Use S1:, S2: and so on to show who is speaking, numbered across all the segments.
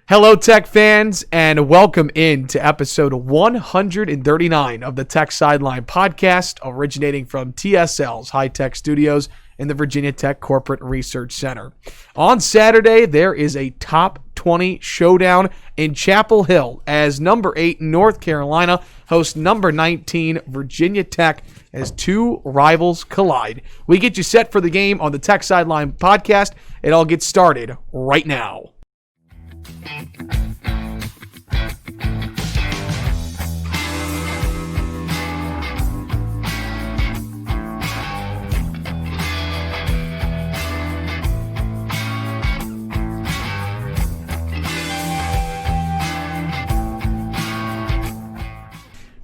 S1: Hello, Tech fans, and welcome in to episode 139 of the Tech Sideline Podcast, originating from TSL's high-tech studios in the Virginia Tech Corporate Research Center. On Saturday, there is a top 20 showdown in Chapel Hill as number 8 North Carolina hosts number 19 Virginia Tech as two rivals collide. We get you set for the game on the Tech Sideline Podcast. It all gets started right now.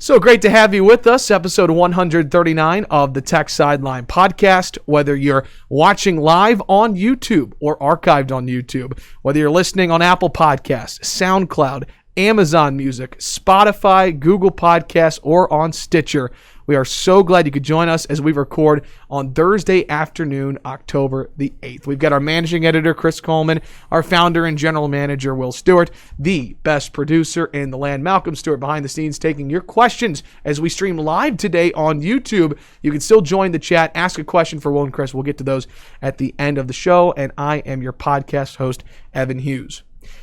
S1: So great to have you with us, episode 139 of the Tech Sideline Podcast. Whether you're watching live on YouTube or archived on YouTube, whether you're listening on Apple Podcasts, SoundCloud, Amazon Music, Spotify, Google Podcasts, or on Stitcher, we are so glad you could join us as we record on Thursday afternoon, October the 8th. We've got our managing editor, Chris Coleman, our founder and general manager, Will Stewart, the best producer in the land, Malcolm Stewart, behind the scenes, taking your questions as we stream live today on YouTube. You can still join the chat, ask a question for Will and Chris. We'll get to those at the end of the show, and I am your podcast host, Evan Hughes.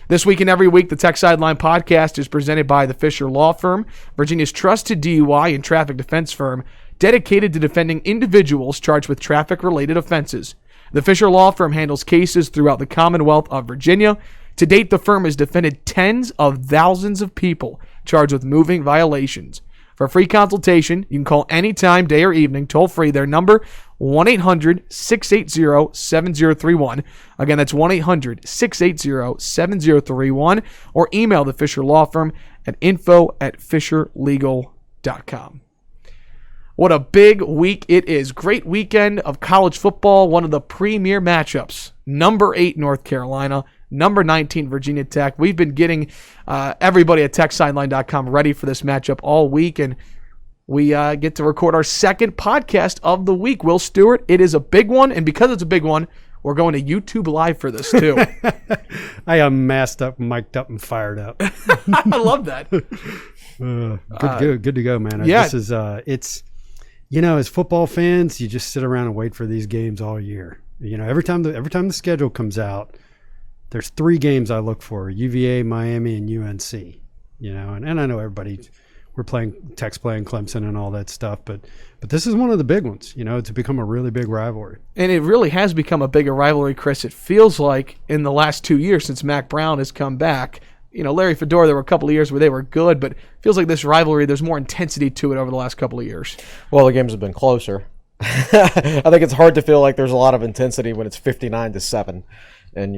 S1: This week and every week, the Tech Sideline Podcast is presented by the Fisher Law Firm, Virginia's trusted DUI and traffic defense firm, dedicated to defending individuals charged with traffic-related offenses. The Fisher Law Firm handles cases throughout the Commonwealth of Virginia. To date, the firm has defended tens of thousands of people charged with moving violations. For a free consultation, you can call anytime, day or evening, toll-free. Their number, 1-800-680-7031. Again, that's 1-800-680-7031. Or email the Fisher Law Firm at info@fisherlegal.com. What a big week it is. Great weekend of college football. One of the premier matchups. Number 8 North Carolina, number 19 Virginia Tech. We've been getting everybody at TechSideline.com ready for this matchup all week, and we get to record our second podcast of the week. Will Stewart, it is a big one, and because it's a big one, we're going to YouTube Live for this too.
S2: I am masked up, mic'd up, and fired up.
S1: I love that.
S2: Good to go, man.
S1: Yeah.
S2: This is it's, as football fans, you just sit around and wait for these games all year. Every time the schedule comes out, there's 3 games I look for: UVA, Miami, and UNC. And I know Tech's playing Clemson and all that stuff, but this is one of the big ones. It's become a really big rivalry. And
S1: it really has become a bigger rivalry, Chris. It feels like in the last 2 years since Mac Brown has come back. Larry Fedora, there were a couple of years where they were good, but it feels like this rivalry, there's more intensity to it over the last couple of years.
S3: Well, the games have been closer. I think it's hard to feel like there's a lot of intensity when it's 59-7. And,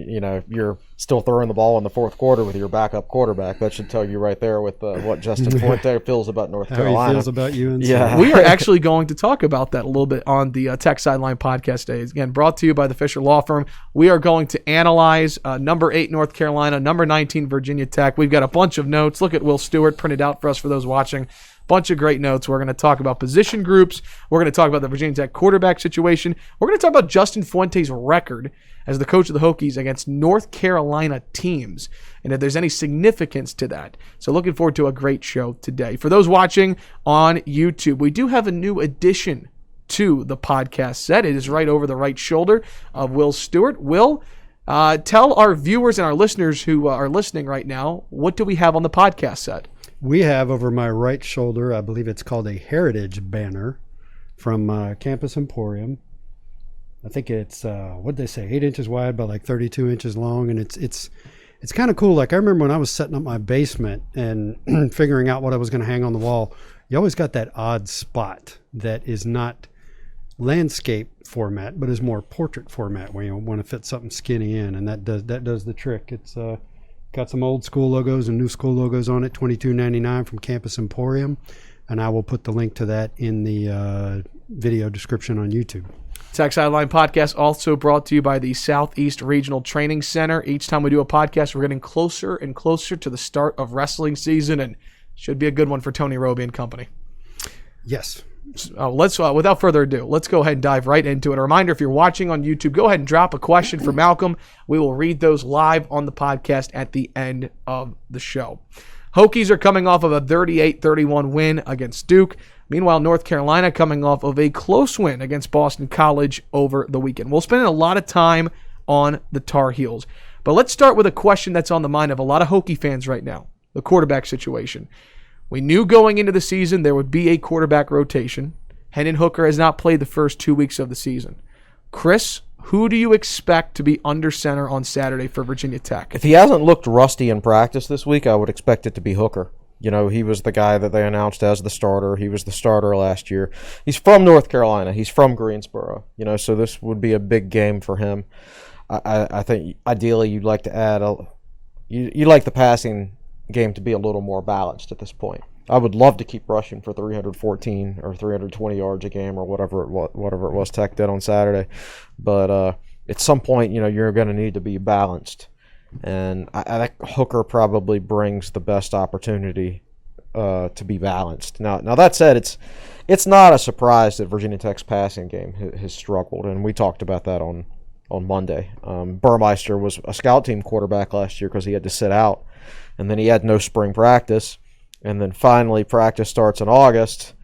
S3: you're still throwing the ball in the fourth quarter with your backup quarterback. That should tell you right there with what Justin Fuente feels about North Carolina.
S2: How he feels about UNC.
S3: Yeah.
S1: We are actually going to talk about that a little bit on the Tech Sideline Podcast days. Again, brought to you by the Fisher Law Firm. We are going to analyze number 8 North Carolina, number 19 Virginia Tech. We've got a bunch of notes. Look at Will Stewart printed out for us for those watching. Bunch of great notes. We're going to talk about position groups. We're going to talk about the Virginia Tech quarterback situation. We're going to talk about Justin Fuente's record as the coach of the Hokies against North Carolina teams, and if there's any significance to that. So looking forward to a great show today. For those watching on YouTube, we do have a new addition to the podcast set. It is right over the right shoulder of Will Stewart. Will, tell our viewers and our listeners who are listening right now, what do we have on the podcast set?
S2: We have over my right shoulder, I believe it's called a heritage banner from Campus Emporium. I think it's, what did they say, 8 inches wide by like 32 inches long. And it's kind of cool. Like I remember when I was setting up my basement and figuring out what I was going to hang on the wall, you always got that odd spot that is not landscape format, but is more portrait format where you want to fit something skinny in. And that does the trick. It's got some old school logos and new school logos on it, $22.99 from Campus Emporium. And I will put the link to that in the video description on YouTube.
S1: Tech Sideline Podcast also brought to you by the Southeast Regional Training Center. Each time we do a podcast, we're getting closer and closer to the start of wrestling season, and should be a good one for Tony Roby and company.
S2: Yes.
S1: let's without further ado, let's go ahead and dive right into it. A reminder, if you're watching on YouTube, go ahead and drop a question for Malcolm. We will read those live on the podcast at the end of the show. Hokies are coming off of a 38-31 win against Duke. Meanwhile, North Carolina coming off of a close win against Boston College over the weekend. We'll spend a lot of time on the Tar Heels. But let's start with a question that's on the mind of a lot of Hokie fans right now, the quarterback situation. We knew going into the season there would be a quarterback rotation. Hendon Hooker has not played the first 2 weeks of the season. Chris, who do you expect to be under center on Saturday for Virginia Tech?
S3: If he hasn't looked rusty in practice this week, I would expect it to be Hooker. You know, he was the guy that they announced as the starter. He was the starter last year. He's from North Carolina. He's from Greensboro. You know, so this would be a big game for him. I think ideally you'd like to add you'd like the passing game to be a little more balanced at this point. I would love to keep rushing for 314 or 320 yards a game or whatever it was Tech did on Saturday. But at some point, you know, you're going to need to be balanced. And I think Hooker probably brings the best opportunity to be balanced. Now that said, it's not a surprise that Virginia Tech's passing game has struggled, and we talked about that on Monday. Burmeister was a scout team quarterback last year because he had to sit out, and then he had no spring practice, and then finally practice starts in August,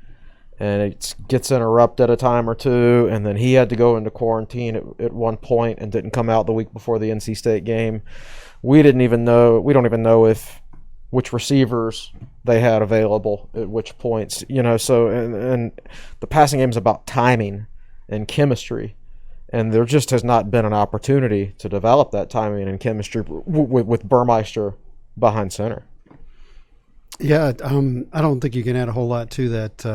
S3: and it gets interrupted a time or two, and then he had to go into quarantine at one point and didn't come out the week before the NC State game. We don't even know which receivers they had available at which points, you know. So and the passing game is about timing and chemistry, and there just has not been an opportunity to develop that timing and chemistry with Burmeister behind center.
S2: Yeah, I don't think you can add a whole lot to that.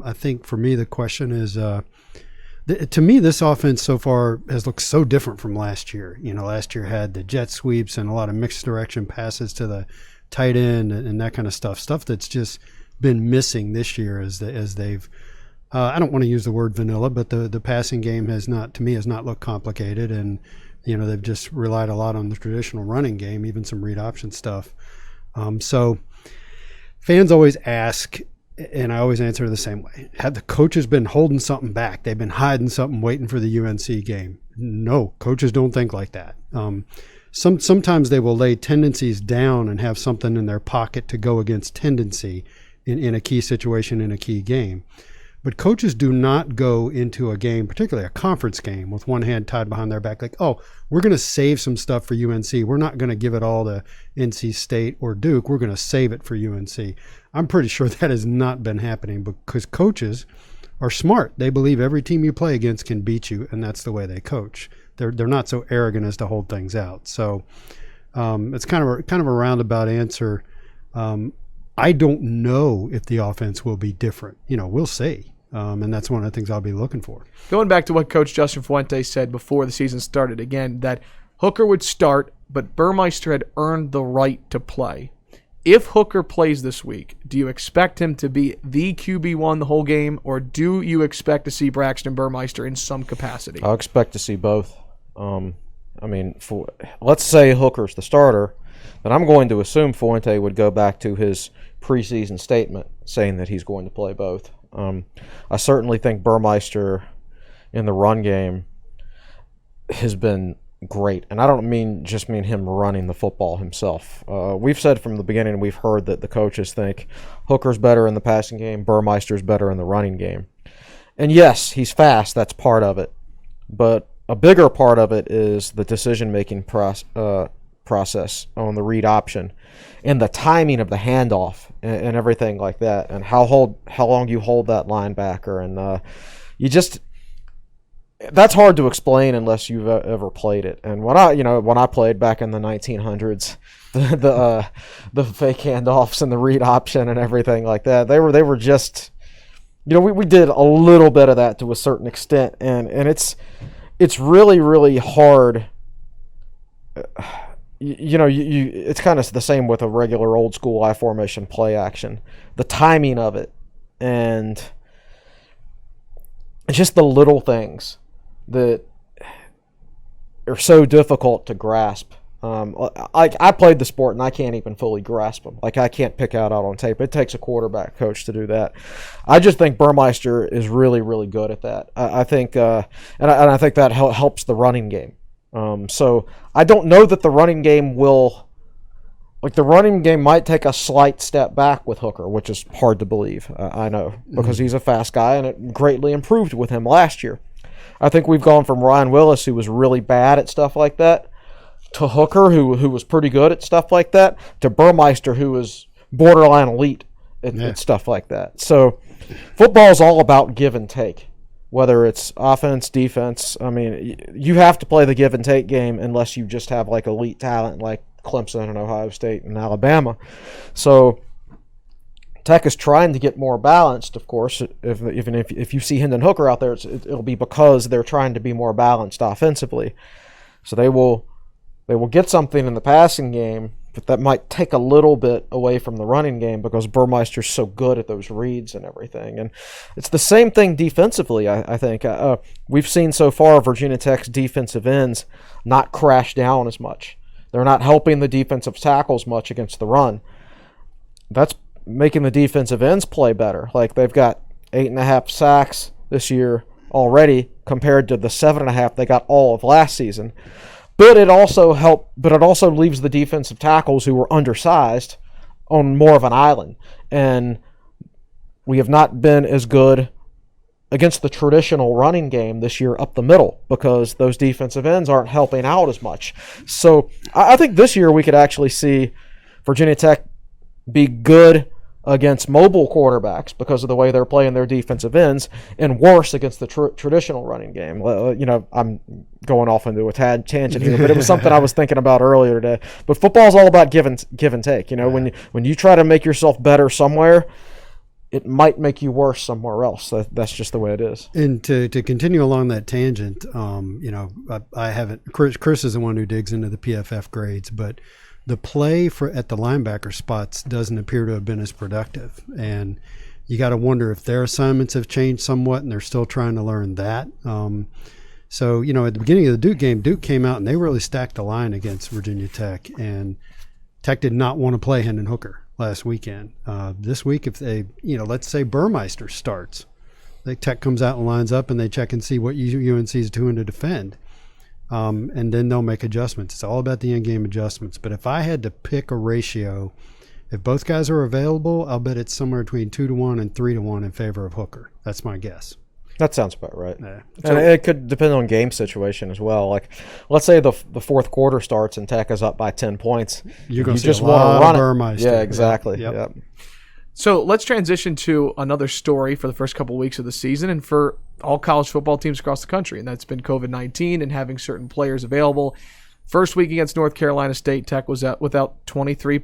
S2: I think for me the question is, to me this offense so far has looked so different from last year. You know, last year had the jet sweeps and a lot of mixed direction passes to the tight end and that kind of stuff that's just been missing this year as they've I don't want to use the word vanilla, but the passing game has not looked complicated, and you know they've just relied a lot on the traditional running game, even some read option stuff. So fans always ask, and I always answer the same way: have the coaches been holding something back? They've been hiding something, waiting for the UNC game. No, coaches don't think like that. Sometimes they will lay tendencies down and have something in their pocket to go against tendency in a key situation in a key game. But coaches do not go into a game, particularly a conference game, with one hand tied behind their back, like, oh, we're going to save some stuff for UNC. We're not going to give it all to NC State or Duke. We're going to save it for UNC. I'm pretty sure that has not been happening because coaches are smart. They believe every team you play against can beat you, and that's the way they coach. They're not so arrogant as to hold things out. So it's kind of a roundabout answer. I don't know if the offense will be different. You know, we'll see. And that's one of the things I'll be looking for.
S1: Going back to what Coach Justin Fuente said before the season started, again, that Hooker would start, but Burmeister had earned the right to play. If Hooker plays this week, do you expect him to be the QB1 the whole game, or do you expect to see Braxton Burmeister in some capacity?
S3: I expect to see both. Let's say Hooker's the starter, then I'm going to assume Fuente would go back to his preseason statement saying that he's going to play both. I certainly think Burmeister in the run game has been great, and I don't mean him running the football himself. We've said from the beginning, we've heard that the coaches think Hooker's better in the passing game, Burmeister's better in the running game. And yes, he's fast, that's part of it. But a bigger part of it is the decision-making process on the read option and the timing of the handoff and everything like that, and how long you hold that linebacker, and that's hard to explain unless you've ever played it. And when I played back in the 1900s, the fake handoffs and the read option and everything like that, they were just, we did a little bit of that to a certain extent, and it's really, really hard. It's kind of the same with a regular old school I formation play action. The timing of it and just the little things that are so difficult to grasp I played the sport and I can't even fully grasp them. Like I can't pick out on tape. It takes a quarterback coach to do that. I just think Burmeister is really, really good at that. I think, and I think that helps the running game. So I don't know that the running game will, like the running game might take a slight step back with Hooker, which is hard to believe. I know because he's a fast guy and it greatly improved with him last year. I think we've gone from Ryan Willis, who was really bad at stuff like that, to Hooker, who was pretty good at stuff like that, to Burmeister, who was borderline elite at stuff like that. So football is all about give and take, whether it's offense, defense. I mean, you have to play the give and take game unless you just have like elite talent like Clemson and Ohio State and Alabama. So Tech is trying to get more balanced, of course. Even if you see Hendon Hooker out there, it'll be because they're trying to be more balanced offensively. So they will get something in the passing game, but that might take a little bit away from the running game because Burmeister's so good at those reads and everything. And it's the same thing defensively, I think. We've seen so far Virginia Tech's defensive ends not crash down as much. They're not helping the defensive tackles much against the run. That's making the defensive ends play better. Like they've got 8.5 sacks this year already compared to the 7.5 they got all of last season. But it also leaves the defensive tackles who were undersized on more of an island. And we have not been as good against the traditional running game this year up the middle because those defensive ends aren't helping out as much. So I think this year we could actually see Virginia Tech be good against mobile quarterbacks because of the way they're playing their defensive ends, and worse against the traditional running game. I'm going off into a tangent here, but it was something I was thinking about earlier today. But football is all about give and take. When you try to make yourself better somewhere, it might make you worse somewhere else. That's just the way it is.
S2: And to continue along that tangent, I haven't. Chris is the one who digs into the PFF grades, but the play at the linebacker spots doesn't appear to have been as productive. And you got to wonder if their assignments have changed somewhat and they're still trying to learn that. So, at the beginning of the Duke game, Duke came out and they really stacked the line against Virginia Tech. And Tech did not want to play Hendon Hooker last weekend. This week, if they, let's say Burmeister starts, Tech comes out and lines up and they check and see what UNC is doing to defend. And then they'll make adjustments. It's all about the in-game adjustments. But if I had to pick a ratio, if both guys are available, I'll bet it's somewhere between 2-1 and 3-1 in favor of Hooker. That's my guess.
S3: That sounds about right.
S2: Yeah.
S3: And it could depend on game situation as well. Like, let's say the fourth quarter starts and Tech is up by 10 points.
S2: You're going to just want to run Burmeister.
S3: Yeah, exactly.
S2: Yep.
S1: So let's transition to another story for the first couple of weeks of the season and for all college football teams across the country, and that's been COVID-19 and having certain players available. First week against North Carolina State, Tech was without 23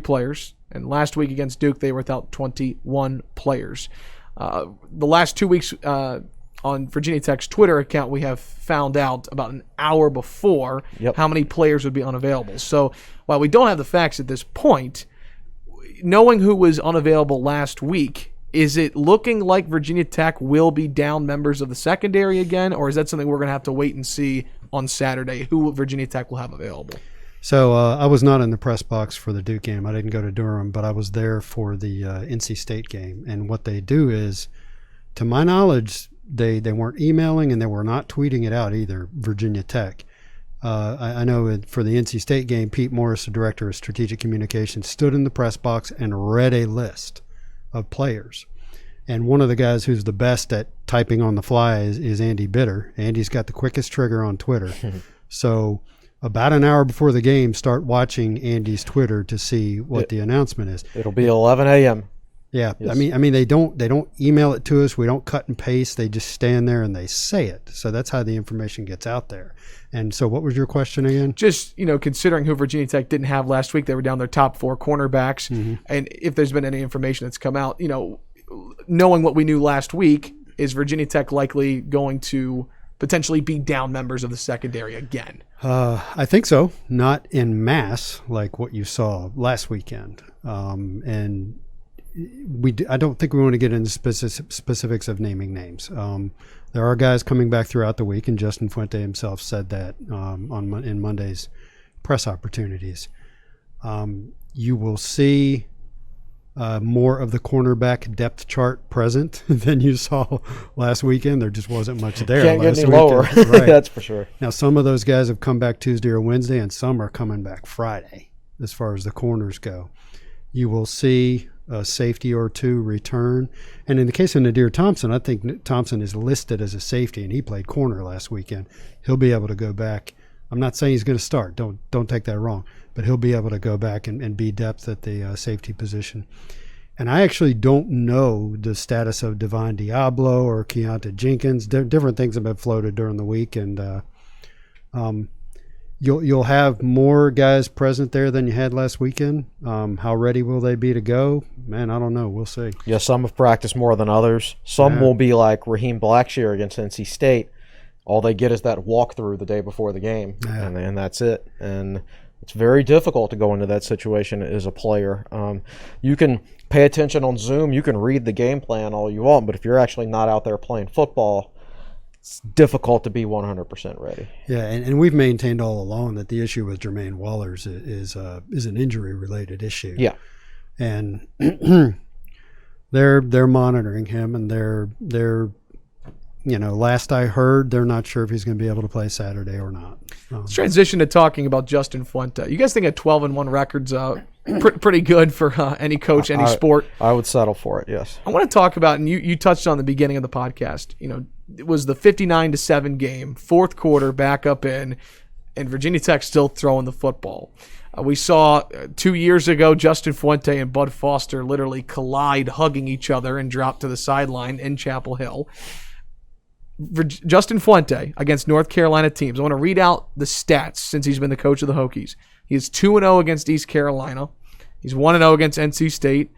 S1: players, and last week against Duke, they were without 21 players. The last 2 weeks on Virginia Tech's Twitter account, we have found out about an hour before how many players would be unavailable. So while we don't have the facts at this point, knowing who was unavailable last week, is it looking like Virginia Tech will be down members of the secondary again, or is that something we're going to have to wait and see on Saturday, who Virginia Tech will have available?
S2: So I was not in the press box for the Duke game. I didn't go to Durham, but I was there for the NC State game. And what they do is, to my knowledge, they weren't emailing and they were not tweeting it out either, Virginia Tech. I know for the NC State game, Pete Morris, the director of strategic communications, stood in the press box and read a list of players. And one of the guys who's the best at typing on the fly is Andy Bitter. Andy's got the quickest trigger on Twitter. So about an hour before the game, start watching Andy's Twitter to see what the announcement is.
S3: It'll be 11 a.m.
S2: Yeah,
S3: Yes.
S2: I mean they don't email it to us. We don't cut and paste. They just stand there and they say it. So that's how the information gets out there. And so, what was your question again?
S1: Just considering who Virginia Tech didn't have last week, they were down their top 4 cornerbacks, and if there's been any information that's come out, knowing what we knew last week, is Virginia Tech likely going to potentially be down members of the secondary again?
S2: I think so. Not en masse like what you saw last weekend, and. I don't think we want to get into specifics of naming names. There are guys coming back throughout the week, and Justin Fuente himself said that in Monday's press opportunities. You will see more of the cornerback depth chart present than you saw last weekend. There just wasn't much there.
S3: Can't get
S2: last
S3: any
S2: weekend.
S3: lower.
S2: Right.
S3: That's for sure.
S2: Now, some of those guys have come back Tuesday or Wednesday, and some are coming back Friday as far as the corners go. You will see a safety or two return. And in the case of Nadir Thompson, I think Thompson is listed as a safety, and he played corner last weekend. He'll be able to go back. I'm not saying he's going to start. Don't take that wrong. But he'll be able to go back and be depth at the safety position. And I actually don't know the status of Divine Diablo or Keontae Jenkins. Different things have been floated during the week, and you'll have more guys present there than you had last weekend. How ready will they be to go? Man, I don't know. We'll see.
S3: Yeah, some have practiced more than others. Some will be like Raheem Blackshear against NC State. All they get is that walkthrough the day before the game, and that's it. And it's very difficult to go into that situation as a player. You can pay attention on Zoom. You can read the game plan all you want, but if you're actually not out there playing football, it's difficult to be 100% ready.
S2: Yeah, and we've maintained all along that the issue with Jermaine Wallers is an injury-related issue.
S3: Yeah.
S2: And they're monitoring him, and they're last I heard, they're not sure if he's going to be able to play Saturday or not.
S1: Let's transition to talking about Justin Fuente. You guys think a 12-1 record's pretty good for any coach, any sport?
S3: I would settle for it, yes.
S1: I want to talk about, and you touched on the beginning of the podcast, it was the 59-7 game, fourth quarter, back up in, and Virginia Tech still throwing the football. We saw 2 years ago Justin Fuente and Bud Foster literally collide, hugging each other, and drop to the sideline in Chapel Hill. Justin Fuente against North Carolina teams. I want to read out the stats since he's been the coach of the Hokies. He is 2-0 against East Carolina. He's 1-0 against NC State.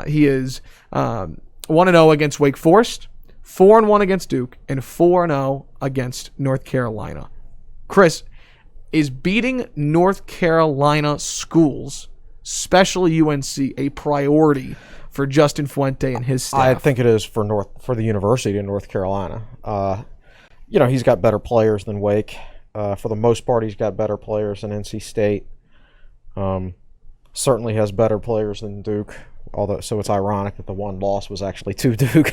S1: He is 1-0 against Wake Forest, 4-1 against Duke, and 4-0 against North Carolina. Chris, is beating North Carolina schools, especially UNC, a priority for Justin Fuente and his staff?
S3: I think it is for the University of North Carolina. He's got better players than Wake. For the most part, he's got better players than NC State. Certainly has better players than Duke. So it's ironic that the one loss was actually to Duke.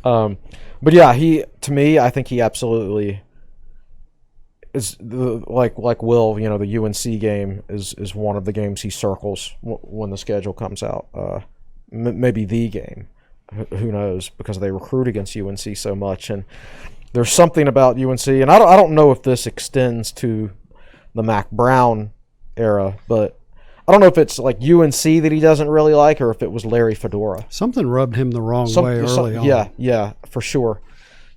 S3: But yeah, I think he absolutely is like Will. The UNC game is one of the games he circles when the schedule comes out. Maybe the game, who knows, because they recruit against UNC so much, and there's something about UNC, and I don't know if this extends to the Mac Brown era, but I don't know if it's like UNC that he doesn't really like, or if it was Larry Fedora.
S2: Something rubbed him the wrong way early on.
S3: Yeah, for sure.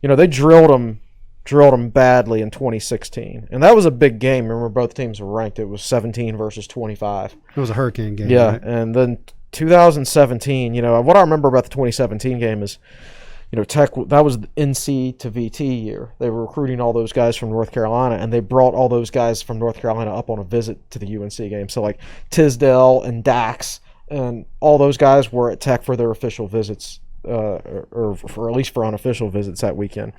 S3: They drilled him badly in 2016, and that was a big game. Remember, both teams were ranked. It was 17 versus 25.
S2: It was a hurricane game.
S3: Yeah,
S2: right?
S3: and then 2017, what I remember about the 2017 game is, Tech, that was the NC to VT year. They were recruiting all those guys from North Carolina, and they brought all those guys from North Carolina up on a visit to the UNC game. So, like, Tisdale and Dax and all those guys were at Tech for their official visits, or for at least for unofficial visits that weekend.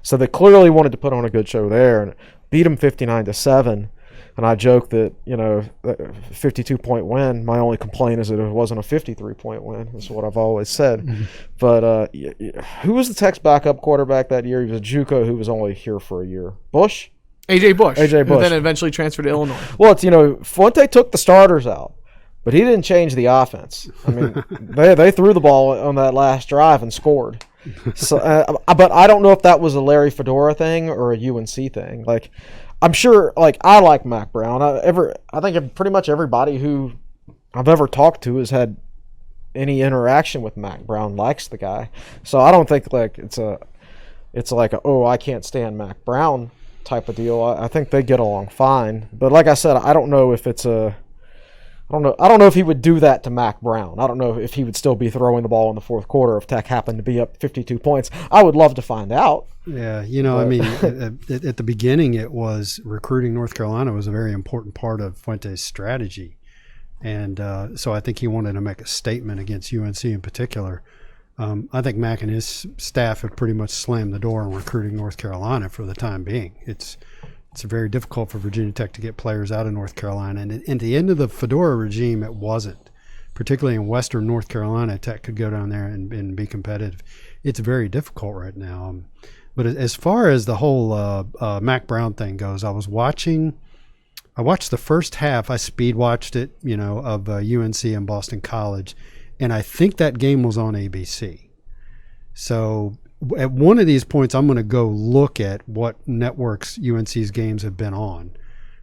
S3: So they clearly wanted to put on a good show there and beat them 59-7. And I joke that, 52-point win, my only complaint is that it wasn't a 53-point win. That's what I've always said. Mm-hmm. But who was the Tech's backup quarterback that year? He was a JUCO who was only here for a year. Bush?
S1: A.J. Bush.
S3: A.J. Bush.
S1: Who then eventually transferred to Illinois.
S3: Well, it's, Fuente took the starters out, but he didn't change the offense. I mean, they threw the ball on that last drive and scored. So, but I don't know if that was a Larry Fedora thing or a UNC thing. Like, I'm sure, I like Mac Brown. I think pretty much everybody who I've ever talked to has had any interaction with Mac Brown likes the guy. So I don't think it's like I can't stand Mac Brown type of deal. I think they get along fine. But like I said, I don't know if it's I don't know if he would do that to Mac Brown. I don't know if he would still be throwing the ball in the fourth quarter if Tech happened to be up 52 points. I would love to find out.
S2: Yeah, at the beginning, it was recruiting North Carolina was a very important part of Fuente's strategy. And so I think he wanted to make a statement against UNC in particular. I think Mac and his staff have pretty much slammed the door on recruiting North Carolina for the time being. It's very difficult for Virginia Tech to get players out of North Carolina. And at the end of the Fedora regime, it wasn't. Particularly in Western North Carolina, Tech could go down there and be competitive. It's very difficult right now. But as far as the whole Mac Brown thing goes, I watched the first half. I speed watched it, of UNC and Boston College. And I think that game was on ABC. So at one of these points, I'm going to go look at what networks UNC's games have been on.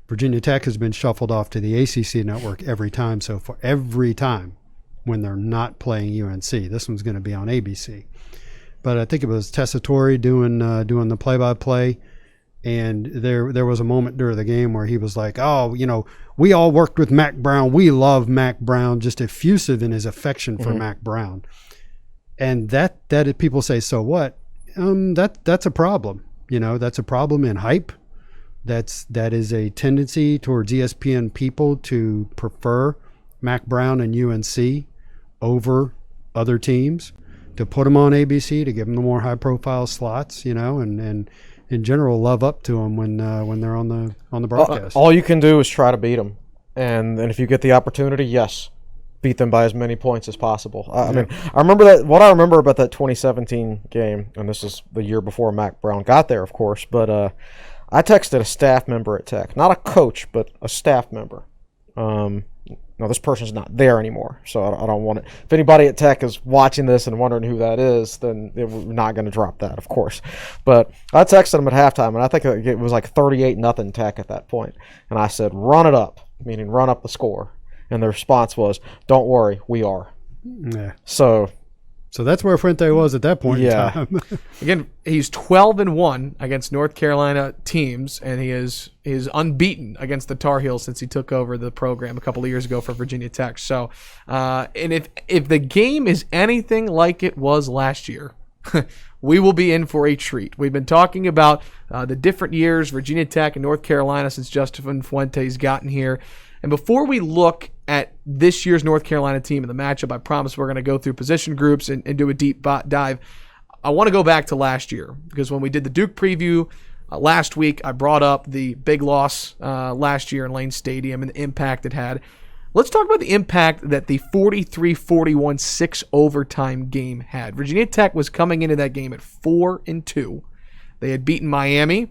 S2: Virginia Tech has been shuffled off to the ACC network every time so far, every time when they're not playing UNC. This one's going to be on ABC. But I think it was Tessitore doing the play-by-play, and there was a moment during the game where he was like, "Oh, we all worked with Mac Brown. We love Mac Brown," just effusive in his affection for Mac Brown. And that people say, so what? That's a problem. That's a problem in hype. That is a tendency towards ESPN people to prefer Mac Brown and UNC over other teams, to put them on ABC, to give them the more high-profile slots, and in general love up to them when they're on the broadcast.
S3: All you can do is try to beat them, and if you get the opportunity, yes, beat them by as many points as possible. I mean, I remember that. What I remember about that 2017 game, and this is the year before Mac Brown got there, of course, but I texted a staff member at Tech, not a coach, but a staff member. Now, this person's not there anymore, so I don't want it. If anybody at Tech is watching this and wondering who that is, then we're not going to drop that, of course. But I texted him at halftime, and I think it was like 38-0 Tech at that point. And I said, run it up, meaning run up the score. And the response was, don't worry, we are.
S2: Yeah.
S3: So
S2: that's where Fuente was at that point in time.
S1: Again, he's 12-1 against North Carolina teams, and he is unbeaten against the Tar Heels since he took over the program a couple of years ago for Virginia Tech. So, and if the game is anything like it was last year, we will be in for a treat. We've been talking about the different years, Virginia Tech and North Carolina, since Justin Fuente's gotten here. And before we look at this year's North Carolina team and the matchup, I promise we're going to go through position groups and do a deep dive. I want to go back to last year, because when we did the Duke preview last week, I brought up the big loss last year in Lane Stadium and the impact it had. Let's talk about the impact that the 43-41 6 overtime game had. Virginia Tech was coming into that game at 4-2. They had beaten Miami,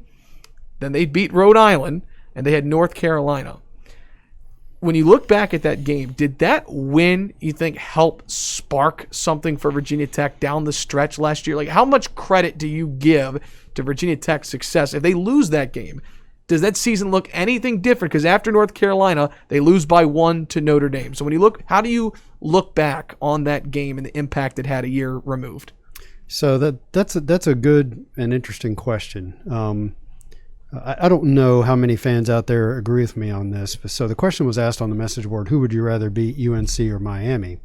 S1: then they beat Rhode Island, and they had North Carolina. When you look back at that game, did that win, you think, help spark something for Virginia Tech down the stretch last year? Like, how much credit do you give to Virginia Tech's success? If they lose that game, does that season look anything different? Because after North Carolina, they lose by 1 to Notre Dame. So when you look, how do you look back on that game and the impact it had a year removed?
S2: So that's a good and interesting question. I don't know how many fans out there agree with me on this. So the question was asked on the message board, who would you rather beat, UNC or Miami?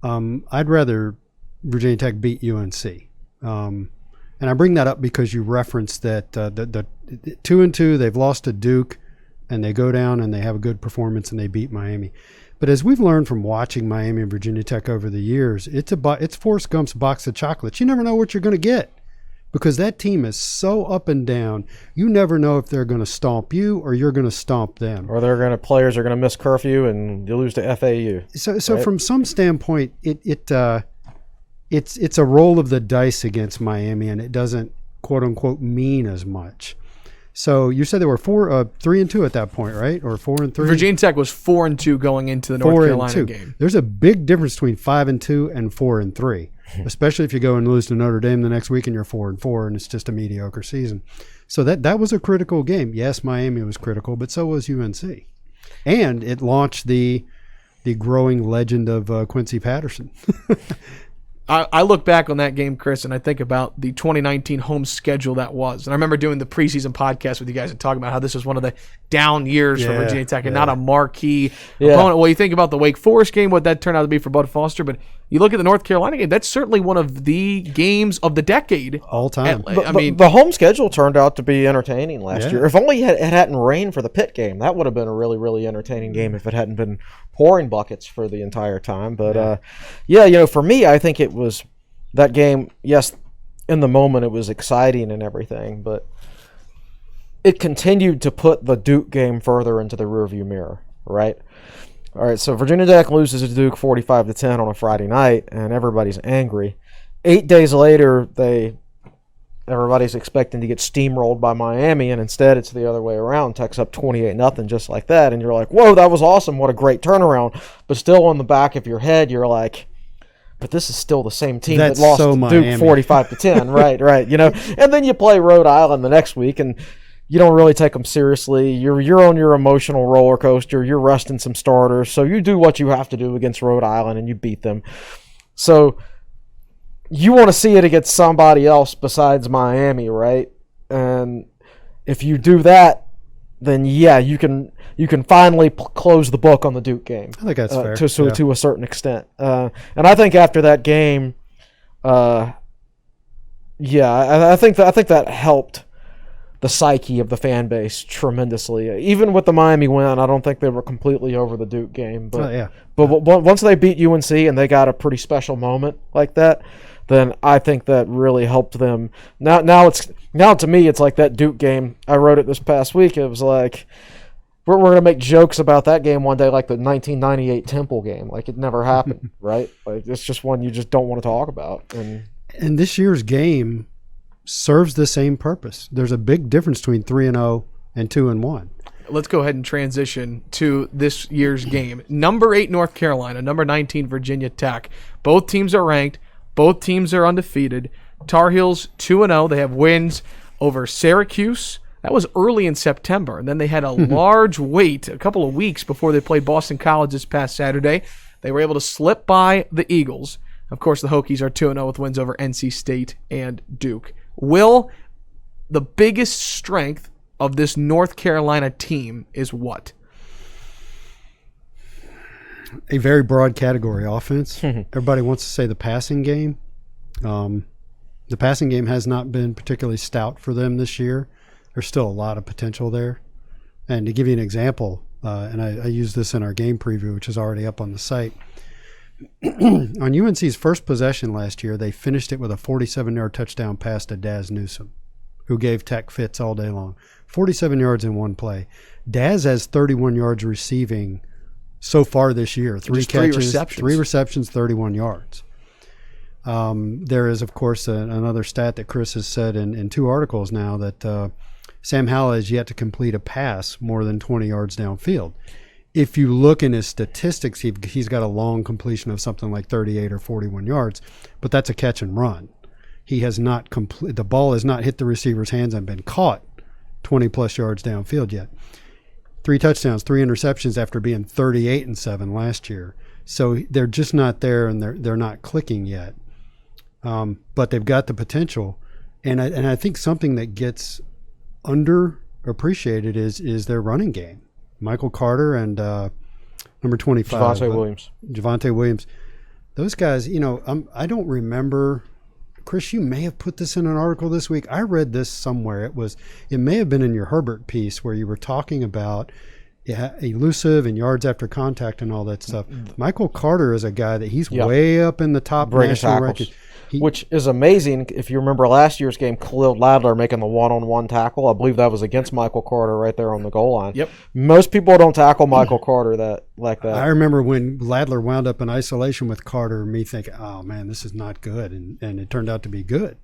S2: I'd rather Virginia Tech beat UNC. And I bring that up because you referenced that the 2-2, they've lost to Duke, and they go down and they have a good performance and they beat Miami. But as we've learned from watching Miami and Virginia Tech over the years, it's Forrest Gump's box of chocolates. You never know what you're going to get, because that team is so up and down. You never know if they're going to stomp you or you're going to stomp them.
S3: Or players are going to miss curfew and you lose to FAU.
S2: So right? From some standpoint, it's a roll of the dice against Miami, and it doesn't quote unquote mean as much. So you said they were 3-2 at that point, right? Or 4-3?
S1: Virginia Tech was 4-2 going into the North Carolina game.
S2: There's a big difference between 5-2 and 4-3, especially if you go and lose to Notre Dame the next week and you're 4-4 and it's just a mediocre season. So that was a critical game. Yes, Miami was critical, but so was UNC. And it launched the growing legend of Quincy Patterson.
S1: I look back on that game, Chris, and I think about the 2019 home schedule that was. And I remember doing the preseason podcast with you guys and talking about how this was one of the down years for Virginia Tech and not a marquee opponent. Well, you think about the Wake Forest game, what that turned out to be for Bud Foster, but you look at the North Carolina game, that's certainly one of the games of the decade.
S2: All time.
S3: The home schedule turned out to be entertaining last year. If only it hadn't rained for the Pitt game. That would have been a really, really entertaining game if it hadn't been pouring buckets for the entire time. But, for me, I think it was that game, yes, in the moment it was exciting and everything, but it continued to put the Duke game further into the rearview mirror, right? All right, so Virginia Tech loses to Duke 45-10 on a Friday night, and everybody's angry. 8 days later, everybody's expecting to get steamrolled by Miami, and instead it's the other way around. Tech's up 28-0 just like that, and you're like, whoa, that was awesome. What a great turnaround. But still on the back of your head, you're like, but this is still the same team that lost to Duke 45-10. Right. You know, and then you play Rhode Island the next week, and you don't really take them seriously. You're on your emotional roller coaster. You're resting some starters. So you do what you have to do against Rhode Island, and you beat them. So you want to see it against somebody else besides Miami, right? And if you do that, then yeah, you can finally close the book on the Duke game.
S2: I think that's fair.
S3: To a certain extent. And I think after that game, I think that helped the psyche of the fan base tremendously. Even with the Miami win, I don't think they were completely over the Duke game. But once they beat UNC and they got a pretty special moment like that, then I think that really helped them. Now to me, it's like that Duke game. I wrote it this past week. It was like, we're going to make jokes about that game one day, like the 1998 Temple game. Like it never happened, right? Like it's just one you just don't want to talk about.
S2: And this year's game serves the same purpose. There's a big difference between 3-0 and 2-1.
S1: Let's go ahead and transition to this year's game. Number 8 North Carolina, number 19 Virginia Tech. Both teams are ranked. Both teams are undefeated. Tar Heels 2-0. They have wins over Syracuse. That was early in September. And then they had a large wait, a couple of weeks before they played Boston College this past Saturday. They were able to slip by the Eagles. Of course, the Hokies are 2-0 with wins over NC State and Duke. Will, the biggest strength of this North Carolina team is what?
S2: A very broad category offense. Everybody wants to say the passing game. The passing game has not been particularly stout for them this year. There's still a lot of potential there. And to give you an example, and I use this in our game preview, which is already up on the site. On UNC's first possession last year, they finished it with a 47-yard touchdown pass to Daz Newsome, who gave Tech fits all day long. 47 yards in one play. Daz has 31 yards receiving so far this year. 3 catches, 3 receptions, 31 yards. There is, of course, another stat that Chris has said in 2 articles now that Sam Howell has yet to complete a pass more than 20 yards downfield. If you look in his statistics, he's got a long completion of something like 38 or 41 yards, but that's a catch and run. He has not the ball has not hit the receiver's hands and been caught 20-plus yards downfield yet. 3 touchdowns, 3 interceptions after being 38-7 last year. So they're just not there, and they're not clicking yet. But they've got the potential, and I think something that gets underappreciated is their running game. Michael Carter and number 25, Javonte Williams. Those guys, I don't remember. Chris, you may have put this in an article this week. I read this somewhere. It may have been in your Herbert piece where you were talking about elusive and yards after contact and all that stuff. Michael Carter is a guy that he's way up in the top national ranking.
S3: Which is amazing. If you remember last year's game, Khalil Ladler making the one-on-one tackle. I believe that was against Michael Carter right there on the goal line.
S1: Yep.
S3: Most people don't tackle Michael Carter like that.
S2: I remember when Ladler wound up in isolation with Carter, me thinking, oh, man, this is not good. And it turned out to be good.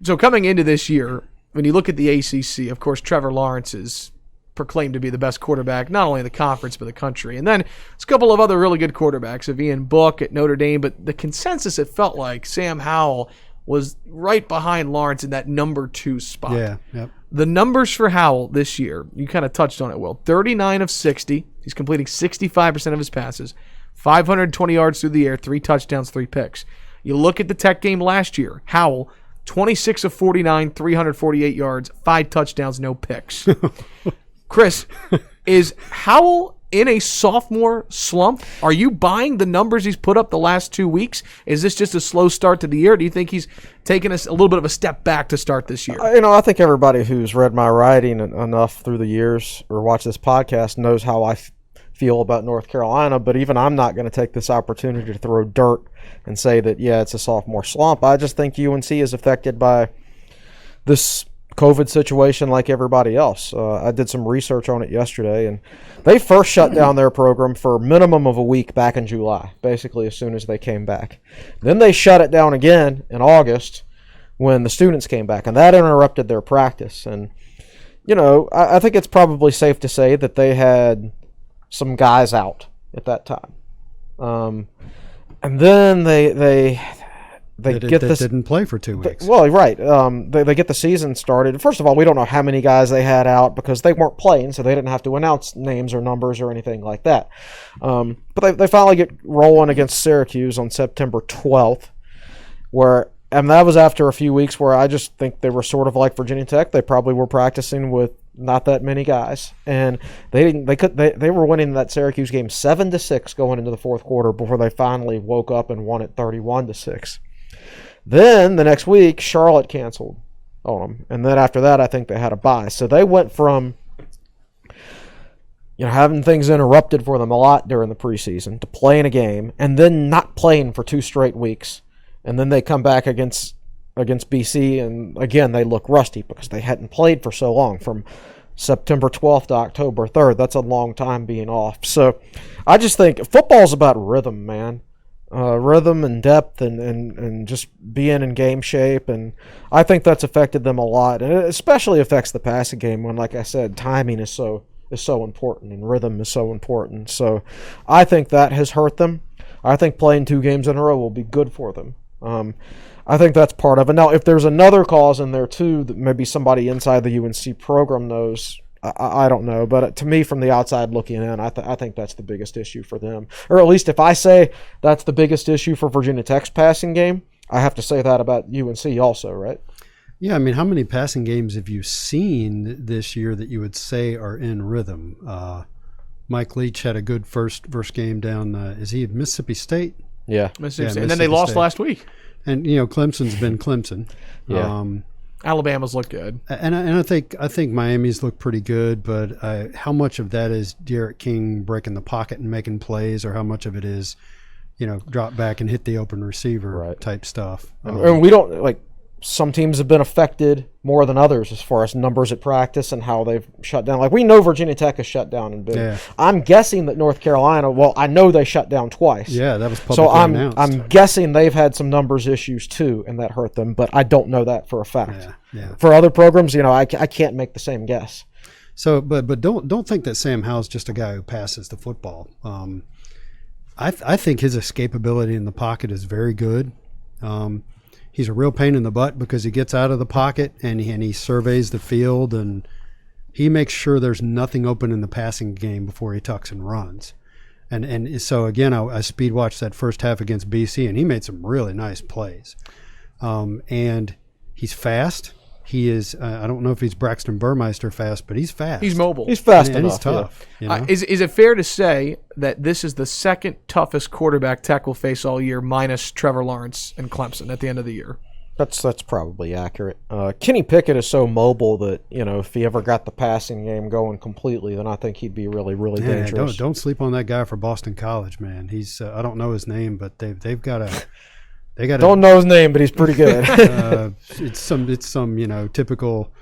S1: So coming into this year, when you look at the ACC, of course, Trevor Lawrence is proclaimed to be the best quarterback, not only in the conference, but the country. And then there's a couple of other really good quarterbacks, of Ian Book at Notre Dame, but the consensus, it felt like Sam Howell was right behind Lawrence in that number 2 spot.
S2: Yeah, yep.
S1: The numbers for Howell this year, you kind of touched on it, Will. 39 of 60. He's completing 65% of his passes, 520 yards through the air, 3 touchdowns, 3 picks. You look at the Tech game last year, Howell, 26 of 49, 348 yards, 5 touchdowns, no picks. Chris, is Howell in a sophomore slump? Are you buying the numbers he's put up the last 2 weeks? Is this just a slow start to the year? Do you think he's taken us a little bit of a step back to start this year?
S3: I think everybody who's read my writing enough through the years or watched this podcast knows how I feel about North Carolina, but even I'm not going to take this opportunity to throw dirt and say that, it's a sophomore slump. I just think UNC is affected by this COVID situation like everybody else. I did some research on it yesterday, and they first shut down their program for a minimum of a week back in July, basically as soon as they came back. Then they shut it down again in August when the students came back, and that interrupted their practice. And, you know, I think it's probably safe to say that they had some guys out at that time. And then they
S2: didn't play for 2 weeks.
S3: Well, right. They get the season started. First of all, we don't know how many guys they had out because they weren't playing, so they didn't have to announce names or numbers or anything like that. But they finally get rolling against Syracuse on September 12th, and that was after a few weeks where I just think they were sort of like Virginia Tech. They probably were practicing with not that many guys, and they were winning that Syracuse game 7-6 going into the fourth quarter before they finally woke up and won it 31-6. Then the next week, Charlotte canceled on them, and then after that, I think they had a bye. So they went from having things interrupted for them a lot during the preseason to playing a game, and then not playing for 2 straight weeks, and then they come back against BC, and again they look rusty because they hadn't played for so long, from September 12th to October 3rd. That's a long time being off. So I just think football's about rhythm, man. Rhythm and depth and just being in game shape, and I think that's affected them a lot, and it especially affects the passing game when, like I said, timing is so important and rhythm is so important. So I think that has hurt them. I think playing 2 games in a row will be good for them. I think that's part of it. Now, if there's another cause in there too that maybe somebody inside the UNC program knows, I don't know, but to me, from the outside looking in, I think that's the biggest issue for them. Or at least if I say that's the biggest issue for Virginia Tech's passing game, I have to say that about UNC also, right?
S2: Yeah, I mean, how many passing games have you seen this year that you would say are in rhythm? Mike Leach had a good first game down. Is he at Mississippi State?
S3: Yeah,
S1: Mississippi State. And then they lost last week.
S2: And Clemson's been Clemson.
S3: Yeah.
S1: Alabama's look good, and
S2: I think Miami's look pretty good, but how much of that is Derek King breaking the pocket and making plays, or how much of it is, drop back and hit the open receiver type stuff?
S3: And we don't some teams have been affected more than others as far as numbers at practice and how they've shut down. Like we know Virginia Tech has shut down and been. Yeah. I'm guessing that North Carolina. Well, I know they shut down twice.
S2: Yeah, that was publicly announced.
S3: I'm guessing they've had some numbers issues too, and that hurt them. But I don't know that for a fact.
S2: Yeah.
S3: For other programs, I can't make the same guess.
S2: So, but don't think that Sam Howell's just a guy who passes the football. I think his escapability in the pocket is very good. He's a real pain in the butt because he gets out of the pocket and he surveys the field, and he makes sure there's nothing open in the passing game before he tucks and runs. And so, again, I speed watched that first half against BC, and he made some really nice plays. And he's fast. He is I don't know if he's Braxton Burmeister fast, but he's fast.
S1: He's mobile.
S3: He's fast
S2: and
S3: enough.
S2: He's tough.
S1: Is it fair to say that this is the second toughest quarterback Tech will face all year, minus Trevor Lawrence and Clemson at the end of the year?
S3: That's probably accurate. Kenny Pickett is so mobile that if he ever got the passing game going completely, then I think he'd be really, really dangerous.
S2: Don't sleep on that guy for Boston College, man. He's I don't know his name, but they've got a.
S3: Don't know his name, but he's pretty good.
S2: It's some typical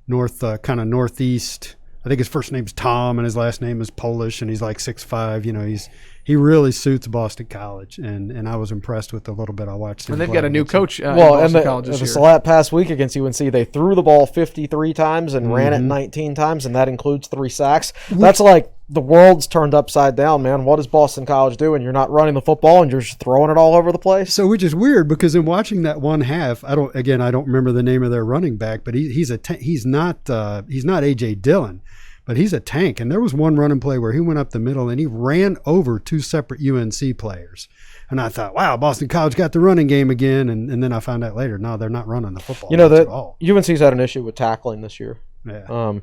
S2: kind of northeast. I think his first name's Tom and his last name is Polish, and he's like 6'5". He really suits Boston College, and I was impressed with the little bit I watched.
S1: And they've got a new coach.
S3: College this year. Past week against UNC, they threw the ball 53 times and ran it 19 times, and that includes 3 sacks. That's like the world's turned upside down, man. What is Boston College doing? You're not running the football, and you're just throwing it all over the place.
S2: So, which is weird because in watching that one half, I don't remember the name of their running back, but he's not AJ Dillon. But he's a tank, and there was one running play where he went up the middle and he ran over 2 separate UNC players. And I thought, wow, Boston College got the running game again. And then I found out later, no, they're not running the football at all.
S3: UNC's had an issue with tackling this year.
S2: Yeah.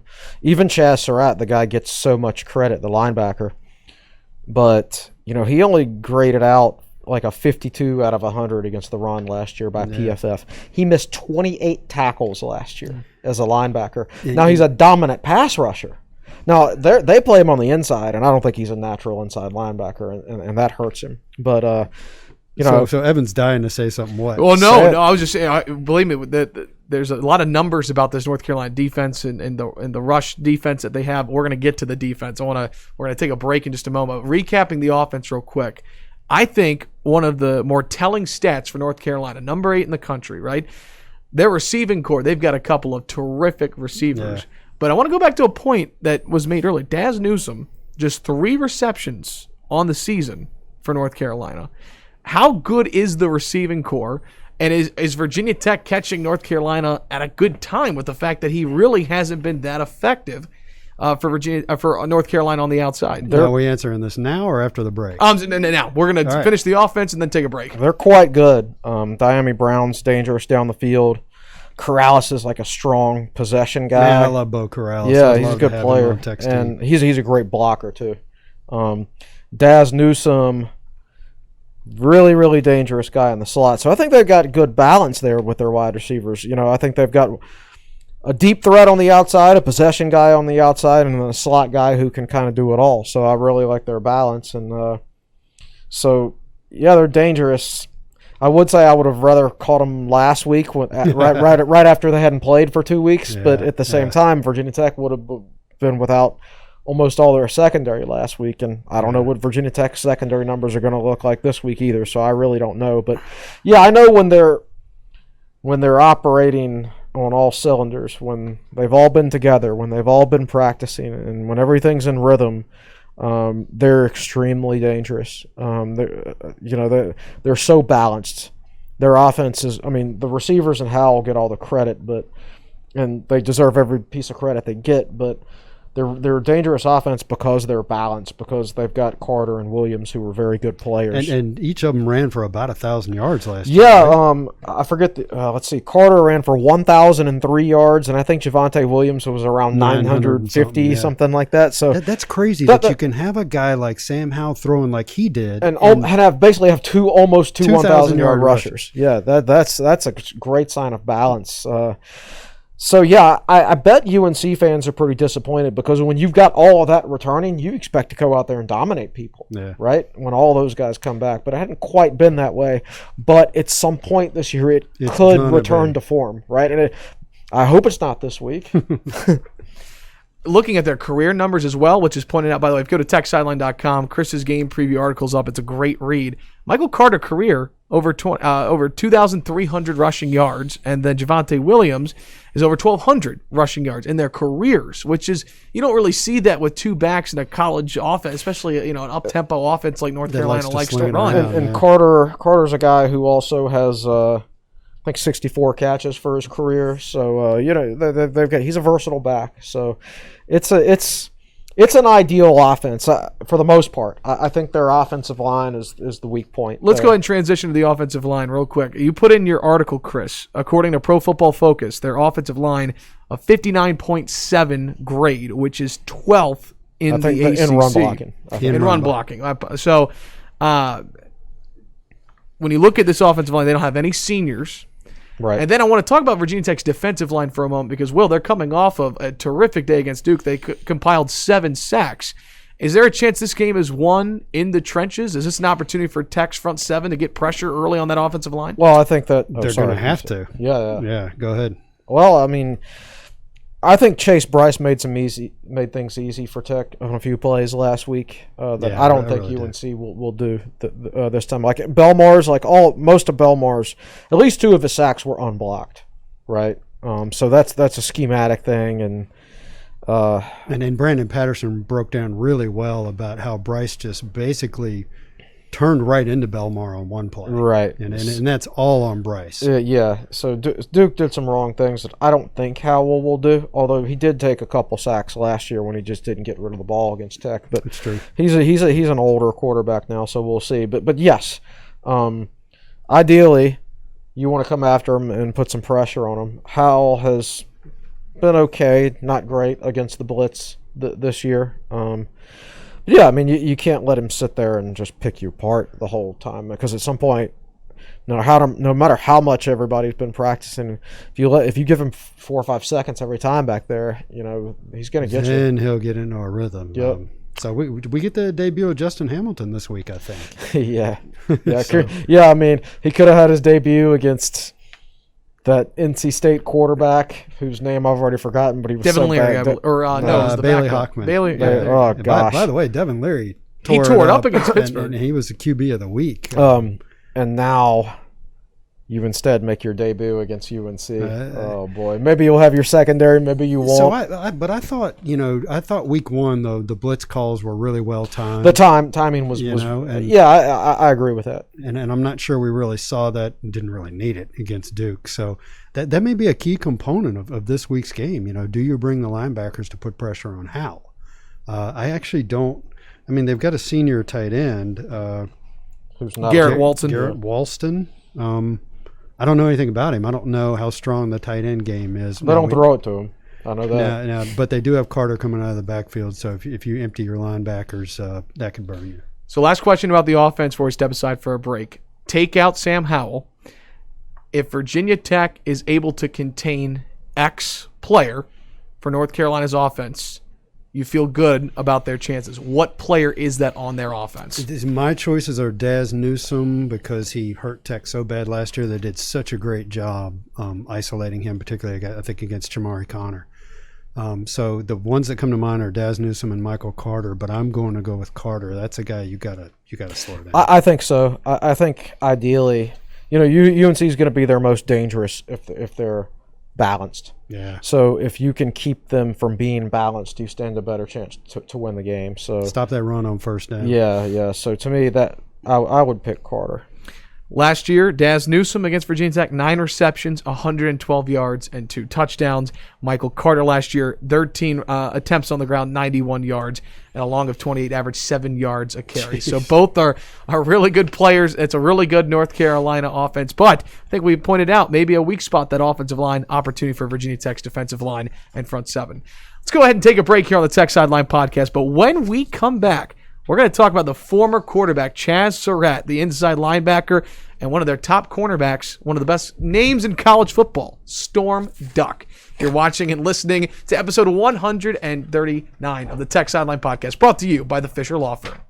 S3: Even Chaz Surratt, the guy gets so much credit, the linebacker. But, he only graded out like a 52 out of 100 against the run last year by PFF. He missed 28 tackles last year as a linebacker. Now he's a dominant pass rusher. Now, they play him on the inside, and I don't think he's a natural inside linebacker, and that hurts him. But,
S2: So Evan's dying to say something. What?
S1: Well, no, I was just saying, believe me, there's a lot of numbers about this North Carolina defense and the rush defense that they have. We're going to get to the defense. We're going to take a break in just a moment. Recapping the offense real quick. I think one of the more telling stats for North Carolina, number 8 in the country, right? Their receiving core, they've got a couple of terrific receivers. Yeah. But I want to go back to a point that was made earlier. Daz Newsome, just 3 receptions on the season for North Carolina. How good is the receiving core? And is Virginia Tech catching North Carolina at a good time with the fact that he really hasn't been that effective for North Carolina on the outside?
S2: Are we answering this now or after the break?
S1: Now. We're going to finish the offense and then take a break.
S3: They're quite good. Diami Brown's dangerous down the field. Corrales is like a strong possession guy.
S2: Man, I love Bo Corrales.
S3: Yeah, he's a good player. And he's a great blocker, too. Daz Newsome, really, really dangerous guy in the slot. So I think they've got good balance there with their wide receivers. I think they've got a deep threat on the outside, a possession guy on the outside, and then a slot guy who can kind of do it all. So I really like their balance. And they're dangerous. I would say I would have rather caught them last week, right after they hadn't played for 2 weeks. But at the same time, Virginia Tech would have been without almost all their secondary last week, and I don't know what Virginia Tech's secondary numbers are going to look like this week either. So I really don't know. But yeah, I know when they're operating on all cylinders, when they've all been together, when they've all been practicing, and when everything's in rhythm, they're extremely dangerous. They're so balanced. Their offense is, the receivers and Howell get all the credit, and they deserve every piece of credit they get, but they're a dangerous offense because they're balanced, because they've got Carter and Williams who were very good players.
S2: And each of them ran for about 1,000 yards last year.
S3: Yeah, right? I forget. Let's see. Carter ran for 1,003 yards, and I think Javonte Williams was around 950, something like that. So
S2: that's crazy that you can have a guy like Sam Howell throwing like he did,
S3: and have almost two 1,000-yard rushers. Yeah, that's a great sign of balance. So, yeah, I bet UNC fans are pretty disappointed because when you've got all of that returning, you expect to go out there and dominate people, right, when all those guys come back. But it hadn't quite been that way. But at some point this year, it could return to form, right? And I hope it's not this week.
S1: Looking at their career numbers as well, which is pointed out, by the way, if you go to techsideline.com, Chris's game preview article's up. It's a great read. Michael Carter career over 2,300 rushing yards, and then Javonte Williams is over 1,200 rushing yards in their careers, which is, you don't really see that with two backs in a college offense, especially an up-tempo offense like North Carolina likes to run.
S3: And Carter's a guy who also has I think 64 catches for his career. So he's a versatile back. So it's an ideal offense for the most part. I think their offensive line is the weak point.
S1: Let's go ahead and transition to the offensive line real quick. You put in your article, Chris, according to Pro Football Focus, their offensive line a 59.7 grade, which is 12th in the ACC.
S3: In run blocking.
S1: In run blocking. So when you look at this offensive line, they don't have any seniors.
S3: Right.
S1: And then I want to talk about Virginia Tech's defensive line for a moment because, Will, they're coming off of a terrific day against Duke. They compiled 7 sacks. Is there a chance this game is won in the trenches? Is this an opportunity for Tech's front 7 to get pressure early on that offensive line?
S3: Well, I think that
S2: they're going to have to.
S3: Yeah.
S2: Go ahead.
S3: Well, I think Chase Bryce made things easy for Tech on a few plays last week that I don't think really UNC will do this time. Like Belmar's, most of Belmar's, at least 2 of his sacks were unblocked, right? So that's a schematic thing, and
S2: then Brandon Patterson broke down really well about how Bryce just basically turned right into Belmar on one play.
S3: Right.
S2: And that's all on Bryce.
S3: Yeah. So Duke did some wrong things that I don't think Howell will do, although he did take a couple sacks last year when he just didn't get rid of the ball against Tech. But
S2: that's true.
S3: He's an older quarterback now, so we'll see. But yes, ideally, you want to come after him and put some pressure on him. Howell has been okay, not great against the blitz this year. Yeah, you can't let him sit there and just pick you apart the whole time, because at some point, no matter how much everybody's been practicing, if you give him 4 or 5 seconds every time back there, he's going to get you.
S2: Then he'll get into a rhythm.
S3: Yep.
S2: So we get the debut of Justin Hamilton this week, I think.
S3: Yeah. He could have had his debut against that NC State quarterback whose name I've already forgotten, but he was
S1: Devin
S3: so
S1: Leary,
S3: bad.
S1: it was the
S2: Bailey
S1: backup.
S2: Hockman.
S1: Bailey.
S3: Bailey-
S1: Yeah.
S3: oh, gosh.
S2: By the way, Devin Leary
S1: He tore it up against Pittsburgh.
S2: and he was the QB of the week.
S3: And now you instead make your debut against UNC. Oh boy, maybe you'll have your secondary, maybe you won't.
S2: So I thought week one though the blitz calls were really well timed.
S3: The timing was I agree with that.
S2: And I'm not sure we really saw that and didn't really need it against Duke. So that may be a key component of this week's game. Do you bring the linebackers to put pressure on Howell? I actually don't. I mean, they've got a senior tight end.
S3: Who's not
S1: Garrett Walton.
S2: Garrett Walston. I don't know anything about him. I don't know how strong the tight end game is.
S3: They don't throw it to him. I know that.
S2: No, but they do have Carter coming out of the backfield. So if you empty your linebackers, that could burn you.
S1: So last question about the offense before we step aside for a break. Take out Sam Howell. If Virginia Tech is able to contain X player for North Carolina's offense, you feel good about their chances. What player is that on their offense?
S2: My choices are Daz Newsome because he hurt Tech so bad last year. They did such a great job isolating him, particularly I think against Jamari Connor. So the ones that come to mind are Daz Newsome and Michael Carter, but I'm going to go with Carter. That's a guy you gotta slow down.
S3: I think so. I think ideally, UNC is going to be their most dangerous if they're balanced.
S2: Yeah.
S3: So if you can keep them from being balanced, you stand a better chance to win the game. So
S2: stop that run on first down.
S3: Yeah. So to me, that I would pick Carter.
S1: Last year, Daz Newsome against Virginia Tech, 9 receptions, 112 yards, and 2 touchdowns. Michael Carter last year, 13 attempts on the ground, 91 yards, and a long of 28, averaged 7 yards a carry. So both are really good players. It's a really good North Carolina offense. But I think we pointed out maybe a weak spot, that offensive line, opportunity for Virginia Tech's defensive line and front seven. Let's go ahead and take a break here on the Tech Sideline Podcast. But when we come back, we're going to talk about the former quarterback, Chaz Surratt, the inside linebacker, and one of their top cornerbacks, one of the best names in college football, Storm Duck. You're watching and listening to episode 139 of the Tech Sideline Podcast, brought to you by the Fisher Law Firm.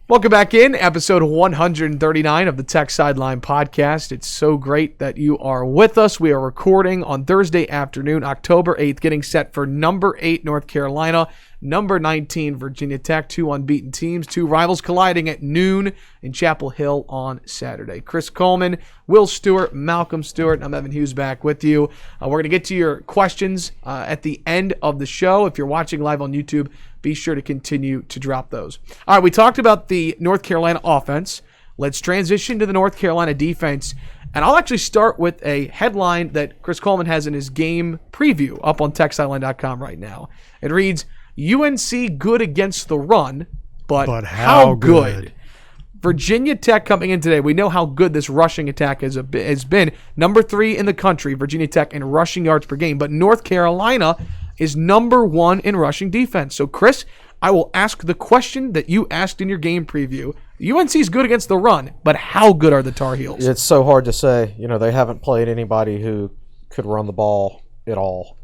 S1: Welcome back in, episode 139 of the Tech Sideline Podcast. It's so great that you are with us. We are recording on Thursday afternoon, October 8th, getting set for number 8 North Carolina, number 19 Virginia Tech, 2 unbeaten teams, 2 rivals colliding at noon in Chapel Hill on Saturday. Chris Coleman, Will Stewart, Malcolm Stewart, and I'm Evan Hughes back with you. We're going to get to your questions at the end of the show. If you're watching live on YouTube, be sure to continue to drop those. All right, we talked about the North Carolina offense. Let's transition to the North Carolina defense. And I'll actually start with a headline that Chris Coleman has in his game preview up on TechSideline.com right now. It reads, UNC good against the run, but how good? Virginia Tech coming in today, we know how good this rushing attack has been. Number 3 in the country, Virginia Tech, in rushing yards per game. But North Carolina is number 1 in rushing defense. So, Chris, I will ask the question that you asked in your game preview. UNC is good against the run, but how good are the Tar Heels?
S3: It's so hard to say. They haven't played anybody who could run the ball at all.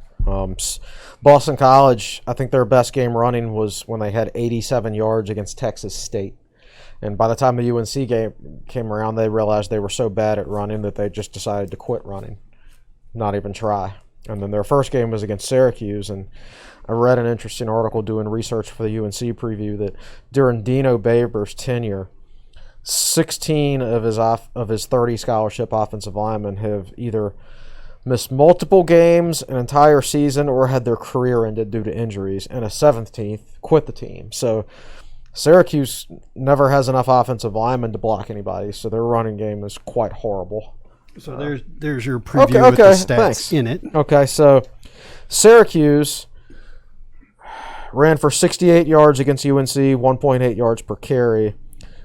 S3: Boston College, I think their best game running was when they had 87 yards against Texas State. And by the time the UNC game came around, they realized they were so bad at running that they just decided to quit running, not even try. And then their first game was against Syracuse, and I read an interesting article doing research for the UNC preview that during Dino Babers' tenure, 16 of his 30 scholarship offensive linemen have either missed multiple games, an entire season, or had their career ended due to injuries, and a 17th quit the team. So Syracuse never has enough offensive linemen to block anybody, so their running game is quite horrible.
S2: So there's your preview with the stats in it.
S3: Okay, so Syracuse ran for 68 yards against UNC, 1.8 yards per carry.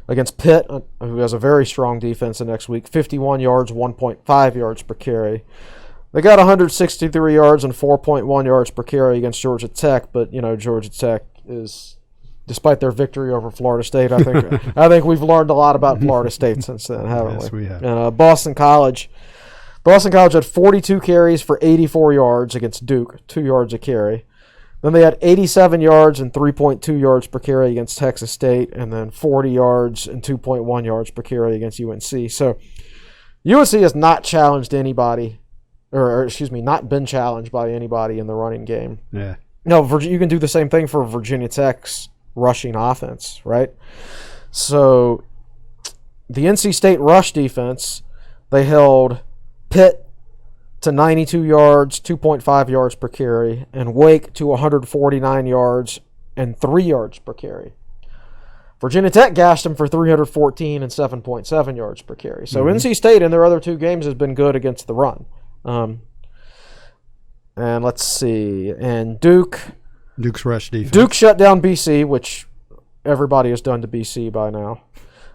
S3: Against Pitt, who has a very strong defense the next week, 51 yards, 1.5 yards per carry. They got 163 yards and 4.1 yards per carry against Georgia Tech, but Georgia Tech is, despite their victory over Florida State, I think we've learned a lot about Florida State since then, haven't we?
S2: Yes, we have.
S3: And Boston College had 42 carries for 84 yards against Duke, 2 yards a carry. Then they had 87 yards and 3.2 yards per carry against Texas State, and then 40 yards and 2.1 yards per carry against UNC. So UNC has not challenged anybody, or excuse me, not been challenged by anybody in the running game.
S2: Yeah.
S3: No, you can do the same thing for Virginia Tech's rushing offense, right? So the NC State rush defense, they held Pitt to 92 yards, 2.5 yards per carry, and Wake to 149 yards and 3 yards per carry. Virginia Tech gashed them for 314 and 7.7 yards per carry. So NC State in their other two games has been good against the run. And let's see. And
S2: Duke's rush defense.
S3: Duke shut down BC, which everybody has done to BC by now.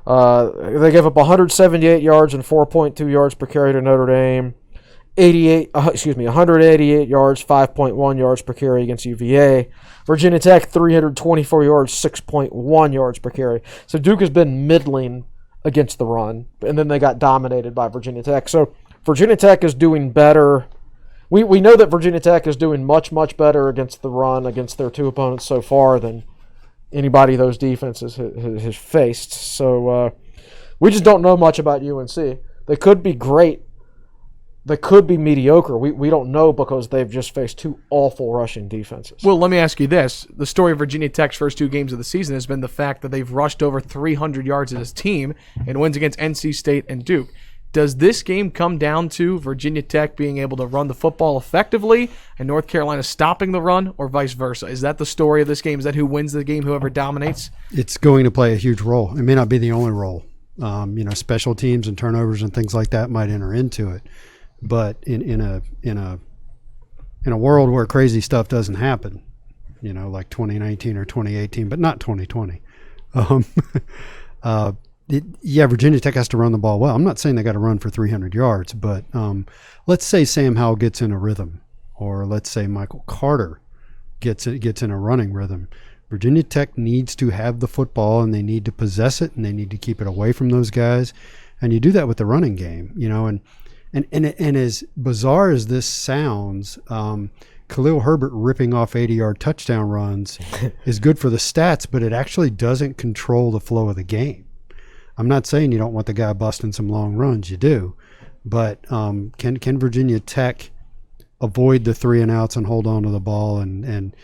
S3: They gave up 178 yards and 4.2 yards per carry to Notre Dame. 188 yards, 5.1 yards per carry against UVA. Virginia Tech, 324 yards, 6.1 yards per carry. So Duke has been middling against the run, and then they got dominated by Virginia Tech. So Virginia Tech is doing better. We know that Virginia Tech is doing much, much better against the run against their two opponents so far than anybody those defenses has faced. So we just don't know much about UNC. They could be great. They could be mediocre. We don't know because they've just faced two awful rushing defenses.
S1: Well, let me ask you this. The story of Virginia Tech's first two games of the season has been the fact that they've rushed over 300 yards as a team in wins against NC State and Duke. Does this game come down to Virginia Tech being able to run the football effectively and North Carolina stopping the run, or vice versa? Is that the story of this game? Is that who wins the game, whoever dominates?
S2: It's going to play a huge role. It may not be the only role. Special teams and turnovers and things like that might enter into it. But in a world where crazy stuff doesn't happen, like 2019 or 2018, but not 2020. Virginia Tech has to run the ball well. I'm not saying they got to run for 300 yards, but let's say Sam Howell gets in a rhythm, or let's say Michael Carter gets in a running rhythm. Virginia Tech needs to have the football, and they need to possess it, and they need to keep it away from those guys. And you do that with the running game, And as bizarre as this sounds, Khalil Herbert ripping off 80-yard touchdown runs is good for the stats, but it actually doesn't control the flow of the game. I'm not saying you don't want the guy busting some long runs. You do. But can Virginia Tech avoid the 3 and outs and hold on to the ball? And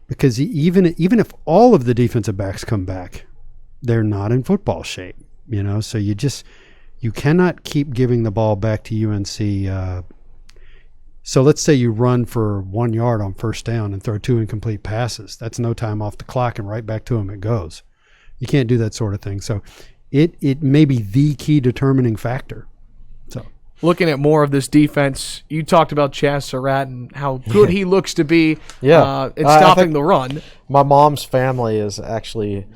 S2: because even if all of the defensive backs come back, they're not in football shape. So you cannot keep giving the ball back to UNC. So let's say you run for 1 yard on first down and throw 2 incomplete passes. That's no time off the clock, and right back to them it goes. You can't do that sort of thing. So it may be the key determining factor. So
S1: looking at more of this defense, you talked about Chaz Surratt and how good he looks to be at stopping the run.
S3: My mom's family is actually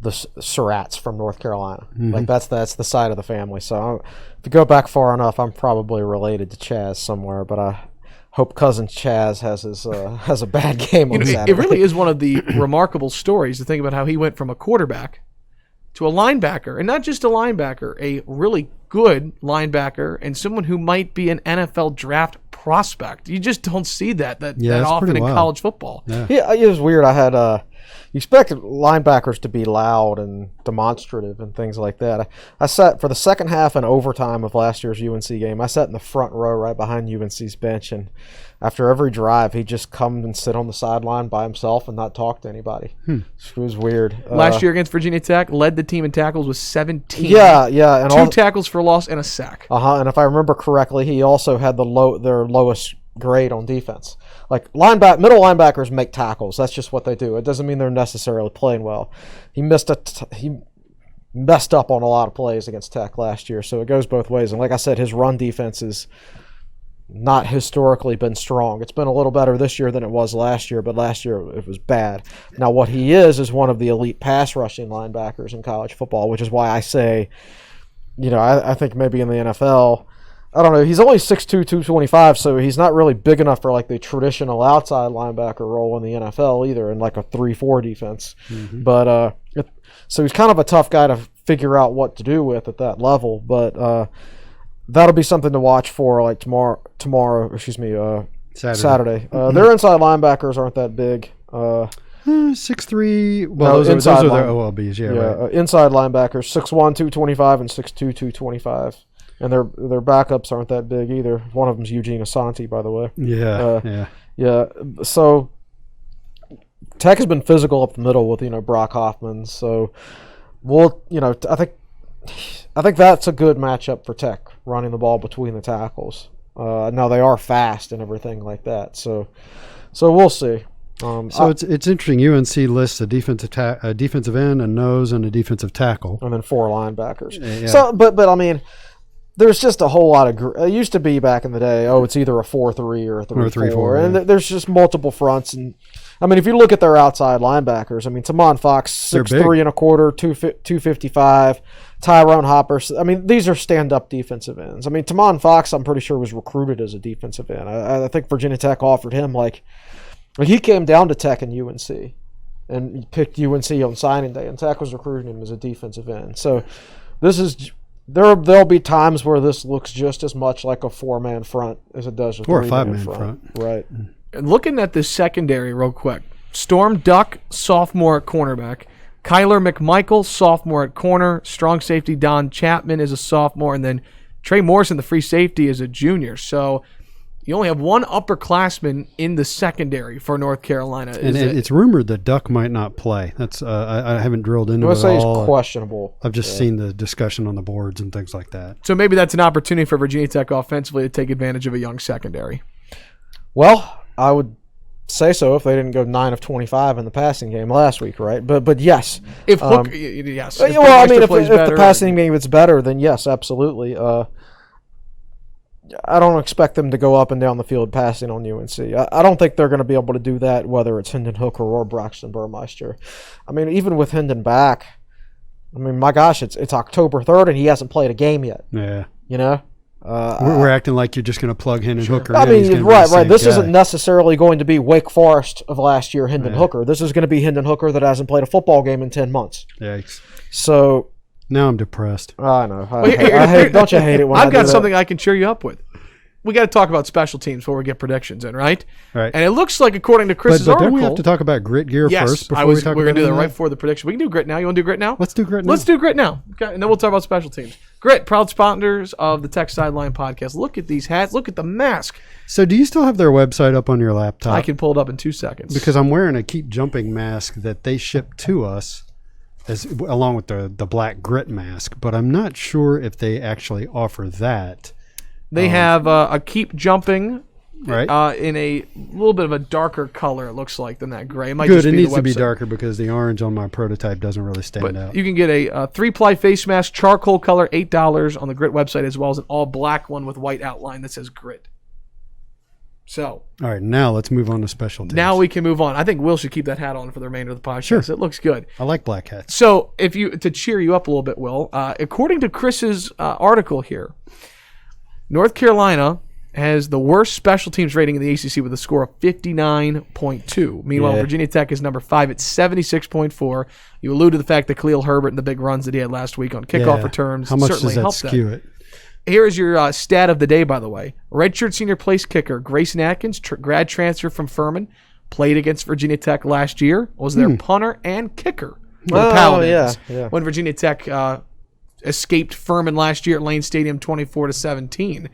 S3: the Surratts from North Carolina. Like that's the side of the family. So if you go back far enough, I'm probably related to Chaz somewhere. But I hope cousin Chaz has a bad game on Saturday.
S1: It really is one of the remarkable stories to think about how he went from a quarterback to a linebacker, and not just a linebacker, a really good linebacker, and someone who might be an NFL draft prospect. You just don't see that often in college football.
S3: Yeah, it was weird. I had you expect linebackers to be loud and demonstrative and things like that. I sat for the second half and overtime of last year's UNC game. I sat in the front row right behind UNC's bench, and after every drive, he'd just come and sit on the sideline by himself and not talk to anybody. It was weird.
S1: Last year against Virginia Tech, led the team in tackles with 17.
S3: Yeah, and
S1: 2 tackles for loss and a sack.
S3: And if I remember correctly, he also had their lowest grade on defense. Like middle linebackers make tackles. That's just what they do. It doesn't mean they're necessarily playing well. He messed up on a lot of plays against Tech last year, so it goes both ways. And like I said, his run defense is not historically been strong. It's been a little better this year than it was last year, but last year it was bad. Now what he is one of the elite pass rushing linebackers in college football, which is why I say, I think maybe in the NFL, I don't know, he's only 6'2", 225, so he's not really big enough for like the traditional outside linebacker role in the NFL either, in like a 3-4 defense. But so he's kind of a tough guy to figure out what to do with at that level. But that'll be something to watch for like tomorrow.
S2: Saturday.
S3: Their inside linebackers aren't that big.
S2: 6'3". Well, those are their OLBs. Yeah, right.
S3: Inside linebackers 6'1", 225, and 6'2", 225. And their backups aren't that big either. One of them's Eugene Asante, by the way. Yeah. So Tech has been physical up the middle with Brock Hoffman. So I think that's a good matchup for Tech, running the ball between the tackles. Now they are fast and everything like that. So we'll see.
S2: It's interesting. UNC lists a defensive end, a nose, and a defensive tackle,
S3: and then 4 linebackers.
S2: Yeah.
S3: So, but I mean, there's just a whole lot of. It used to be back in the day. It's either a 4-3 or a 3-4, and there's just multiple fronts. And I mean, if you look at their outside linebackers, I mean, Tamon Fox 6'3 1/4, 255. Tyrone Hopper. I mean, these are stand-up defensive ends. I mean, Tamon Fox, I'm pretty sure was recruited as a defensive end. I think Virginia Tech offered him he came down to Tech and UNC, and picked UNC on signing day, and Tech was recruiting him as a defensive end. So there'll be times where this looks just as much like a 4-man front as it does a 3-man front. Right.
S1: And looking at this secondary real quick, Storm Duck, sophomore at cornerback. Kyler McMichael, sophomore at corner. Strong safety Don Chapman is a sophomore, and then Trey Morrison, the free safety, is a junior. So you only have one upperclassman in the secondary for North Carolina.
S2: And it's rumored that Duck might not play. That's I haven't drilled into it at all.
S3: He's questionable.
S2: I've just seen the discussion on the boards and things like that.
S1: So maybe that's an opportunity for Virginia Tech offensively to take advantage of a young secondary.
S3: Well, I would say so if they didn't go 9 of 25 in the passing game last week, right? But yes,
S1: if Hook, yes.
S3: If the passing game is better, then yes, absolutely. I don't expect them to go up and down the field passing on UNC. I don't think they're going to be able to do that, whether it's Hendon Hooker or Braxton Burmeister. I mean, even with Hendon back, I mean, my gosh, it's October 3rd and he hasn't played a game yet.
S2: Yeah. We're acting like you're just going to plug Hendon Hooker in.
S3: I mean, right. This isn't necessarily going to be Wake Forest of last year, Hendon Hooker. This is going to be Hendon Hooker that hasn't played a football game in 10 months.
S2: Yikes.
S3: So
S2: now I'm depressed.
S3: I know. I hate, don't you hate it when
S1: I've got something I can cheer you up with. We got to talk about special teams before we get predictions in, right?
S2: Right.
S1: And it looks like, according to Chris's article,
S2: don't we have to talk about grit gear first before we talk about
S1: we're going to do that right before the prediction. We can do grit now. You want to do grit now?
S2: Let's do grit now.
S1: Let's do grit now. Okay, and then we'll talk about special teams. Grit, proud sponsors of the Tech Sideline Podcast. Look at these hats. Look at the mask.
S2: So do you still have their website up on your laptop?
S1: I can pull it up in 2 seconds.
S2: Because I'm wearing a Keep Jumping mask that they shipped to us along with the black grit mask, but I'm not sure if they actually offer that.
S1: They have a Keep Jumping,
S2: right?
S1: In a little bit of a darker color, it looks like, than that gray. It might
S2: Good.
S1: just
S2: It
S1: be
S2: needs
S1: the
S2: to be
S1: website.
S2: darker because the orange on my prototype doesn't really stand out.
S1: You can get a 3-ply face mask, charcoal color, $8 on the Grit website, as well as an all black one with white outline that says Grit. So,
S2: all right, now let's move on to special teams.
S1: Now we can move on. I think Will should keep that hat on for the remainder of the podcast.
S2: Sure.
S1: It looks good.
S2: I like black hats.
S1: So, to cheer you up a little bit, Will, according to Chris's article here, North Carolina has the worst special teams rating in the ACC with a score of 59.2. Meanwhile, Virginia Tech is number 5 at 76.4. You allude to the fact that Khalil Herbert and the big runs that he had last week on kickoff returns
S2: How much
S1: certainly
S2: does that
S1: helped
S2: skew it?
S1: Here is your stat of the day, by the way. Redshirt senior place kicker Grayson Atkins, grad transfer from Furman, played against Virginia Tech last year, was their punter and kicker for the Paladins. When Virginia Tech escaped Furman last year at Lane Stadium 24-17.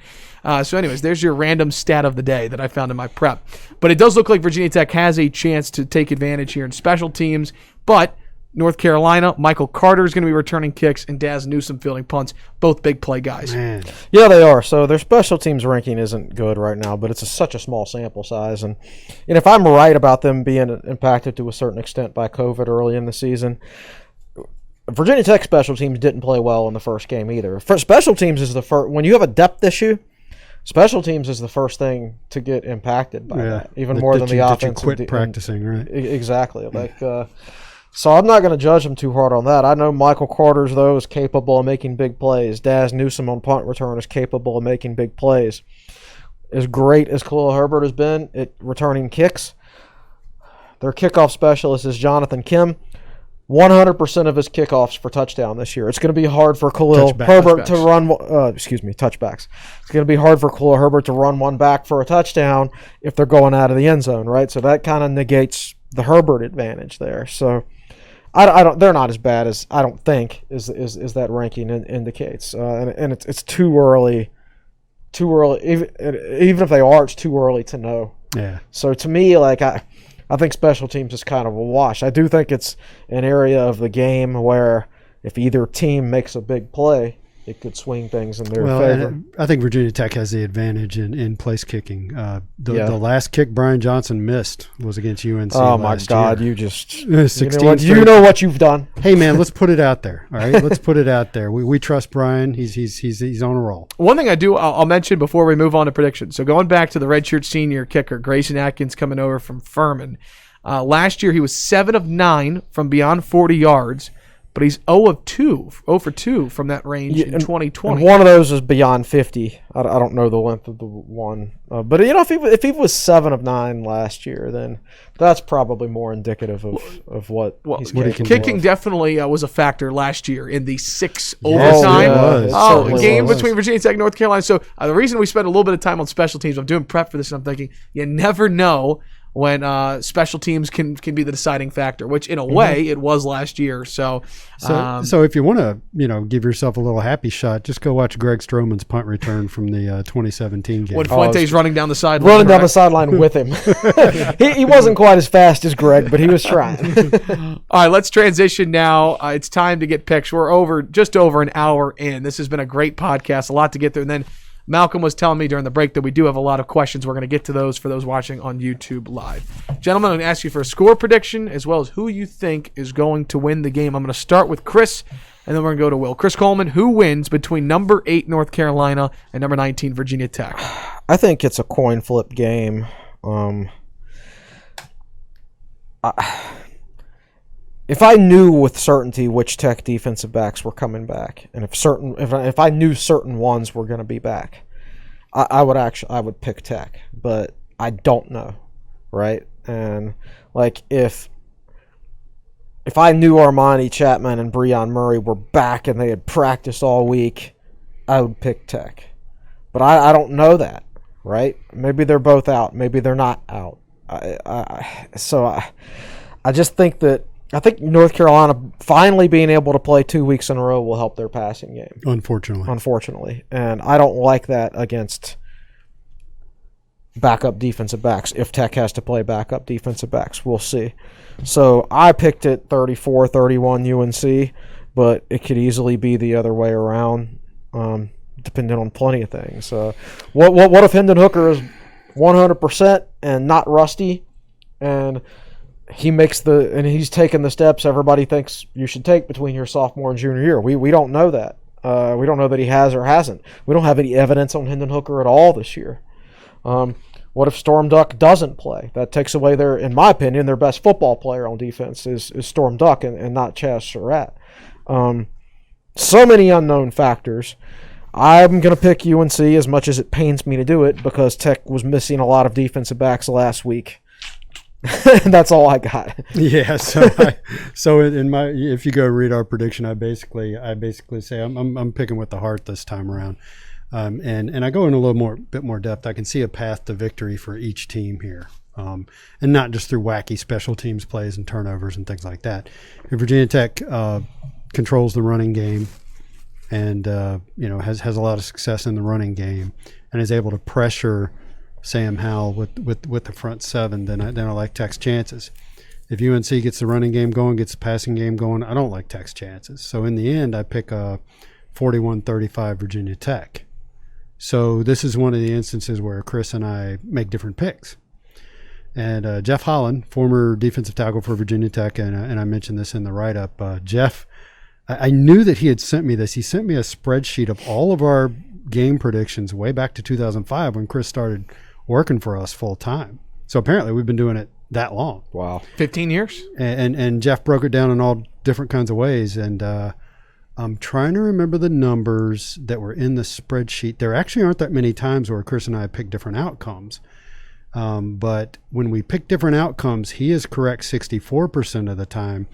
S1: So anyways, there's your random stat of the day that I found in my prep. But it does look like Virginia Tech has a chance to take advantage here in special teams. But North Carolina, Michael Carter is going to be returning kicks, and Daz Newsome fielding punts, both big play guys.
S2: Man.
S3: Yeah, they are. So their special teams ranking isn't good right now, but it's such a small sample size. And if I'm right about them being impacted to a certain extent by COVID early in the season, Virginia Tech special teams didn't play well in the first game either. For special teams is the first. When you have a depth issue, special teams is the first thing to get impacted by that, even more than the offense.
S2: You quit practicing, right?
S3: Exactly. So I'm not going to judge them too hard on that. I know Michael Carter's, though, is capable of making big plays. Daz Newsome on punt return is capable of making big plays. As great as Khalil Herbert has been at returning kicks, their kickoff specialist is Jonathan Kim. 100% of his kickoffs for touchdown this year. It's going to be hard for Khalil Herbert to run. Touchbacks. It's going to be hard for Khalil Herbert to run one back for a touchdown if they're going out of the end zone, right? So that kind of negates the Herbert advantage there. So I don't. They're not as bad as I don't think is that ranking indicates, and it's too early. Too early. Even if they are, it's too early to know.
S2: Yeah.
S3: So to me, like I think special teams is kind of a wash. I do think it's an area of the game where if either team makes a big play, it could swing things in their favor.
S2: I think Virginia Tech has the advantage in place kicking. The last kick Brian Johnson missed was against UNC.
S3: Oh my God!
S2: Year.
S3: You just
S2: 16
S3: you know what you've done.
S2: Hey man, let's put it out there. All right, let's put it out there. We trust Brian. He's on a roll.
S1: One thing I'll mention before we move on to predictions. So going back to the redshirt senior kicker Grayson Atkins coming over from Furman. Last year he was 7 of 9 from beyond 40 yards. But he's 0 for 2 from that range in 2020.
S3: And one of those is beyond 50. I don't know the length of the one. But, if he was 7 of 9 last year, then that's probably more indicative of what he's capable
S1: kicking
S3: of.
S1: Definitely was a factor last year in the 6 overtime game between Virginia Tech and North Carolina. So the reason we spent a little bit of time on special teams, I'm doing prep for this, and I'm thinking you never know when special teams can be the deciding factor, which in a way it was last year. So
S2: if you want to give yourself a little happy shot, just go watch Greg Stroman's punt return from the 2017 game.
S1: When Fuente's running down the sideline.
S3: Running down the sideline with him. he wasn't quite as fast as Greg, but he was trying.
S1: All right, let's transition now. It's time to get picks. We're just over an hour in. This has been a great podcast, a lot to get through. And then Malcolm was telling me during the break that we do have a lot of questions. We're going to get to those for those watching on YouTube Live. Gentlemen, I'm going to ask you for a score prediction as well as who you think is going to win the game. I'm going to start with Chris, and then we're going to go to Will. Chris Coleman, who wins between number 8 North Carolina and number 19 Virginia Tech?
S3: I think it's a coin flip game. If I knew with certainty which Tech defensive backs were coming back, and if I knew certain ones were going to be back, I would pick Tech, but I don't know, right? And like if I knew Armani Chapman and Breon Murray were back and they had practiced all week, I would pick Tech, but I don't know that, right? Maybe they're both out, maybe they're not out. I just think that. I think North Carolina finally being able to play 2 weeks in a row will help their passing game. Unfortunately. And I don't like that against backup defensive backs. If Tech has to play backup defensive backs, we'll see. So I picked it 34-31 UNC, but it could easily be the other way around, depending on plenty of things. What if Hendon Hooker is 100% and not rusty, and he's taken the steps everybody thinks you should take between your sophomore and junior year? We don't know that. We don't know that he has or hasn't. We don't have any evidence on Hendon Hooker at all this year. What if Storm Duck doesn't play? That takes away in my opinion, their best football player on defense is Storm Duck and not Chaz Surratt. So many unknown factors. I'm going to pick UNC as much as it pains me to do it because Tech was missing a lot of defensive backs last week. That's all I got.
S2: Yeah. So if you go read our prediction, I basically say I'm picking with the heart this time around, and I go in a bit more depth. I can see a path to victory for each team here, and not just through wacky special teams plays and turnovers and things like that. If Virginia Tech controls the running game, and has a lot of success in the running game, and is able to pressure Sam Howell with the front seven, then I like Tech's chances. If UNC gets the running game going, gets the passing game going, I don't like Tech's chances. So in the end, I pick a 41-35 Virginia Tech. So this is one of the instances where Chris and I make different picks. And Jeff Holland, former defensive tackle for Virginia Tech, and I mentioned this in the write-up, Jeff, I knew that he had sent me this. He sent me a spreadsheet of all of our game predictions way back to 2005 when Chris started working for us full time. So apparently we've been doing it that long.
S3: Wow.
S1: 15 years.
S2: And Jeff broke it down in all different kinds of ways. And I'm trying to remember the numbers that were in the spreadsheet. There actually aren't that many times where Chris and I pick different outcomes. But when we pick different outcomes, he is correct 64% of the time.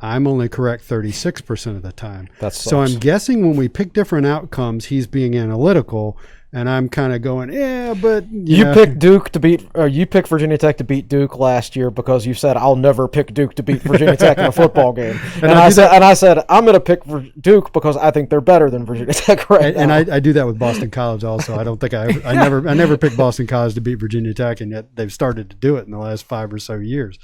S2: I'm only correct 36% of the time.
S3: So
S2: I'm guessing when we pick different outcomes, he's being analytical, and I'm kind of going, yeah, but
S3: you picked Duke to beat, or you picked Virginia Tech to beat Duke last year because you said I'll never pick Duke to beat Virginia Tech in a football game, and I said I'm going to pick Duke because I think they're better than Virginia Tech now.
S2: And I do that with Boston College also. I don't think I never picked Boston College to beat Virginia Tech, and yet they've started to do it in the last 5 or so years.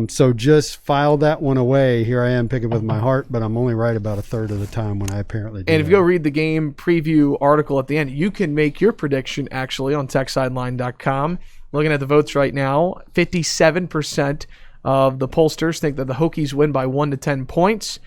S2: So just file that one away. Here I am picking with my heart, but I'm only right about a third of the time when I apparently do.
S1: And if you go read the game preview article at the end, you can make your prediction actually on TechSideline.com. Looking at the votes right now, 57% of the pollsters think that the Hokies win by 1 to 10 points.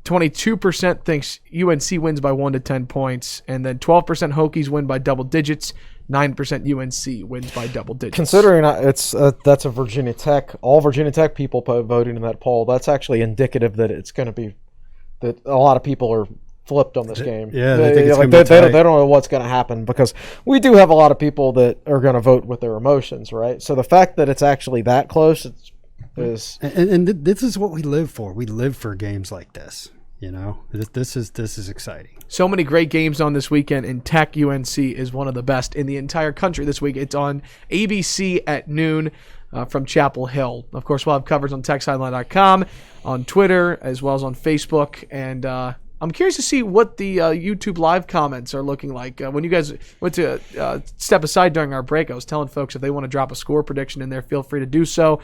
S1: 22% thinks UNC wins by 1 to 10 points, and then 12% Hokies win by double digits. 9% UNC wins by double digits.
S3: Considering that's a Virginia Tech, all Virginia Tech people voting in that poll, that's actually indicative that it's going to be that a lot of people are flipped on this game.
S2: Yeah, they think
S3: they don't know what's going to happen because we do have a lot of people that are going to vote with their emotions, right? So the fact that it's actually that close is
S2: and this is what we live for. We live for games like this. You know, this is exciting.
S1: So many great games on this weekend, and Tech-UNC is one of the best in the entire country this week. It's on ABC at noon from Chapel Hill. Of course, we'll have coverage on TechSideline.com, on Twitter, as well as on Facebook. And I'm curious to see what the YouTube live comments are looking like. When you guys went to step aside during our break, I was telling folks if they want to drop a score prediction in there, feel free to do so.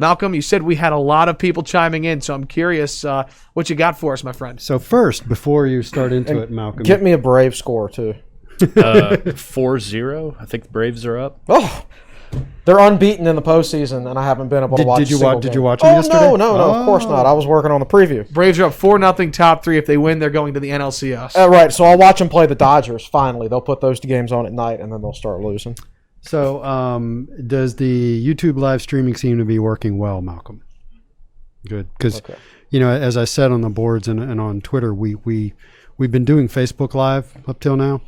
S1: Malcolm, you said we had a lot of people chiming in, so I'm curious what you got for us, my friend.
S2: So first, before you start into it, Malcolm,
S3: get me a Brave score too.
S4: 4-0. I think the Braves are up.
S3: Oh, they're unbeaten in the postseason, and I haven't been able to watch. Did you
S2: watch them yesterday?
S3: No, of course not. I was working on the preview.
S1: Braves are up 4-0 top 3. If they win, they're going to the NLCS.
S3: Right, so I'll watch them play the Dodgers. Finally, they'll put those 2 games on at night, and then they'll start losing.
S2: So, does the YouTube live streaming seem to be working well, Malcolm? Good, because you know, as I said on the boards and on Twitter, we've been doing Facebook Live up till now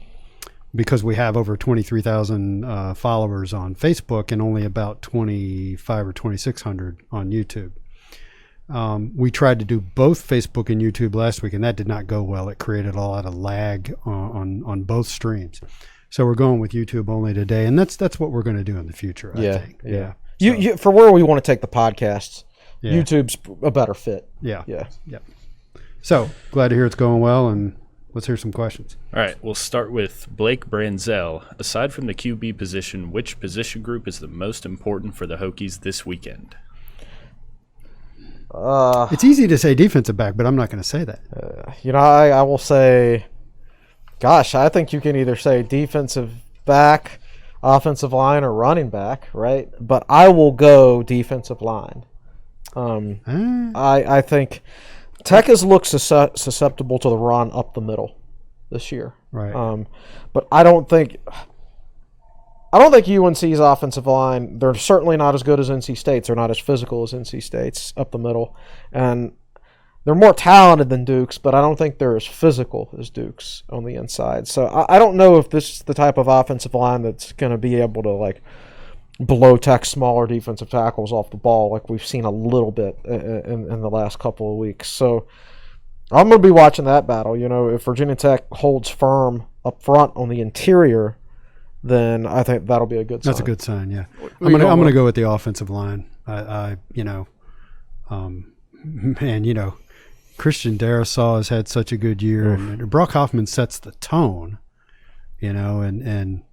S2: because we have over 23,000 followers on Facebook and only about 25 or 2,600 on YouTube. We tried to do both Facebook and YouTube last week, and that did not go well. It created a lot of lag on both streams. So we're going with YouTube only today, and that's what we're going to do in the future, I think.
S3: Yeah. You for where we want to take the podcasts, YouTube's a better fit.
S2: Yeah. So glad to hear it's going well, and let's hear some questions.
S4: All right, we'll start with Blake Branzel. Aside from the QB position, which position group is the most important for the Hokies this weekend?
S2: It's easy to say defensive back, but I'm not going to say that.
S3: I will say, gosh, I think you can either say defensive back, offensive line, or running back, right? But I will go defensive line. I think Tech has looked susceptible to the run up the middle this year.
S2: Right.
S3: But I don't think UNC's offensive line, they're certainly not as good as NC State's. They're not as physical as NC State's up the middle. And they're more talented than Duke's, but I don't think they're as physical as Duke's on the inside. So I don't know if this is the type of offensive line that's going to be able to, like, blow Tech's smaller defensive tackles off the ball like we've seen a little bit in the last couple of weeks. So I'm going to be watching that battle. You know, if Virginia Tech holds firm up front on the interior, then I think that'll be a good sign.
S2: That's a good sign, yeah. I'm gonna go with the offensive line. Christian Darrisaw has had such a good year, and Brock Hoffman sets the tone, and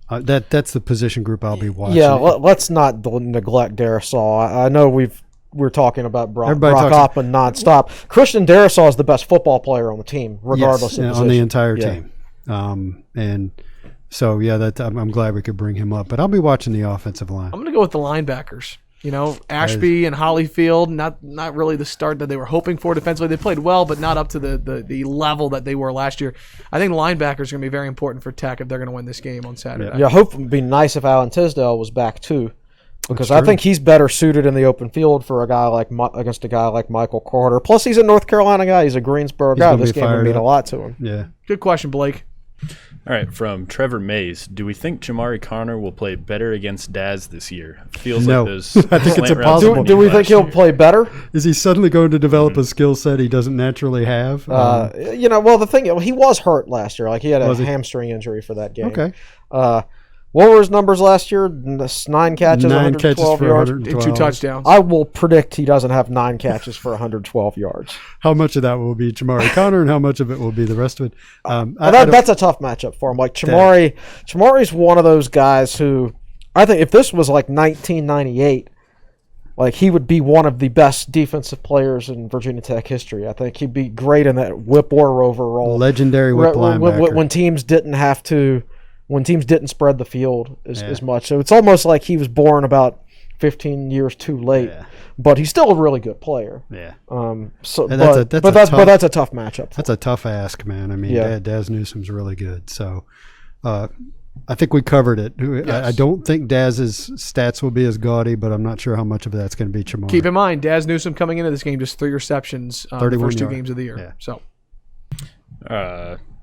S2: that's the position group I'll be watching.
S3: Yeah, let's not neglect Darrisaw. I know we're talking about Brock Hoffman nonstop. Christian Darrisaw is the best football player on the team, regardless of position.
S2: On the entire team. And so, I'm glad we could bring him up. But I'll be watching the offensive line.
S1: I'm going to go with the linebackers. Ashby and Hollyfield, not really the start that they were hoping for defensively. They played well, but not up to the level that they were last year. I think linebackers are going to be very important for Tech if they're going to win this game on Saturday.
S3: Yeah, hope it would be nice if Alan Tisdale was back too, because I think he's better suited in the open field for against a guy like Michael Carter. Plus, he's a North Carolina guy. He's a Greensboro guy. This game would mean a lot to him.
S2: Yeah.
S1: Good question, Blake.
S4: All right, from Trevor Mays, do we think Jamari Connor will play better against Daz this year? Feels
S2: No.
S4: like those
S2: I think it's
S4: slant routes
S2: impossible.
S4: he
S3: Do we
S4: did
S3: think
S4: last
S3: he'll
S4: year.
S3: play better?
S2: Is he suddenly going to develop a skill set he doesn't naturally have?
S3: Well, the thing, he was hurt last year. Like, he had a
S2: Was he?
S3: hamstring injury for that game.
S2: Okay.
S3: What were his numbers last year? 9 catches,
S2: 9 catches
S3: 112
S2: for
S3: yards.
S2: 112.
S1: 2 touchdowns.
S3: I will predict he doesn't have 9 catches for 112 yards.
S2: How much of that will be Jamari Connor and how much of it will be the rest of it?
S3: That's a tough matchup for him. Like, Jamari's one of those guys who, I think if this was like 1998, like, he would be one of the best defensive players in Virginia Tech history. I think he'd be great in that whip or rover role.
S2: Legendary whip linebacker.
S3: When teams didn't spread the field as much. So it's almost like he was born about 15 years too late.
S2: Yeah.
S3: But he's still a really good player.
S2: Yeah.
S3: But that's a tough matchup.
S2: That's a tough ask, man. I mean,
S3: Yeah.
S2: Daz Newsom's really good. So I think we covered it. I don't think Daz's stats will be as gaudy, but I'm not sure how much of that's going to be Jamari.
S1: Keep in mind, Daz Newsome coming into this game just 3 receptions the
S2: 31
S1: first 2
S2: yards.
S1: games of the year.
S2: Yeah.
S1: So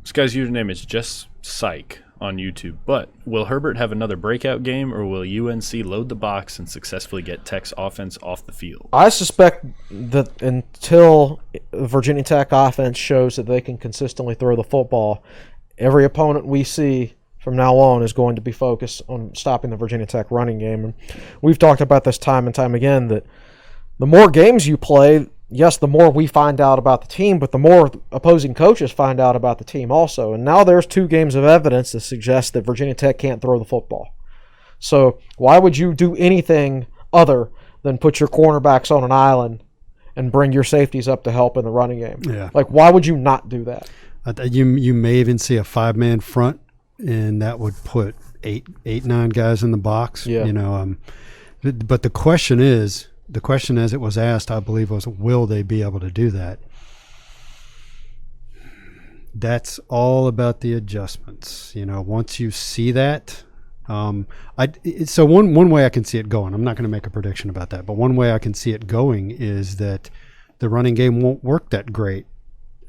S4: This guy's username is just Psych on YouTube. But will Herbert have another breakout game, or will UNC load the box and successfully get Tech's offense off the field?
S3: I suspect that until Virginia Tech offense shows that they can consistently throw the football, every opponent we see from now on is going to be focused on stopping the Virginia Tech running game. And we've talked about this time and time again, that the more games you play, yes, the more we find out about the team, but the more opposing coaches find out about the team also. And now there's 2 games of evidence that suggest that Virginia Tech can't throw the football. So why would you do anything other than put your cornerbacks on an island and bring your safeties up to help in the running game?
S2: Yeah.
S3: Like, why would you not do that?
S2: You may even see a 5-man front, and that would put 9 guys in the box.
S3: Yeah.
S2: But the question as it was asked, I believe, was, will they be able to do that? That's all about the adjustments. Once you see that, so one way I can see it going, I'm not going to make a prediction about that, but one way I can see it going is that the running game won't work that great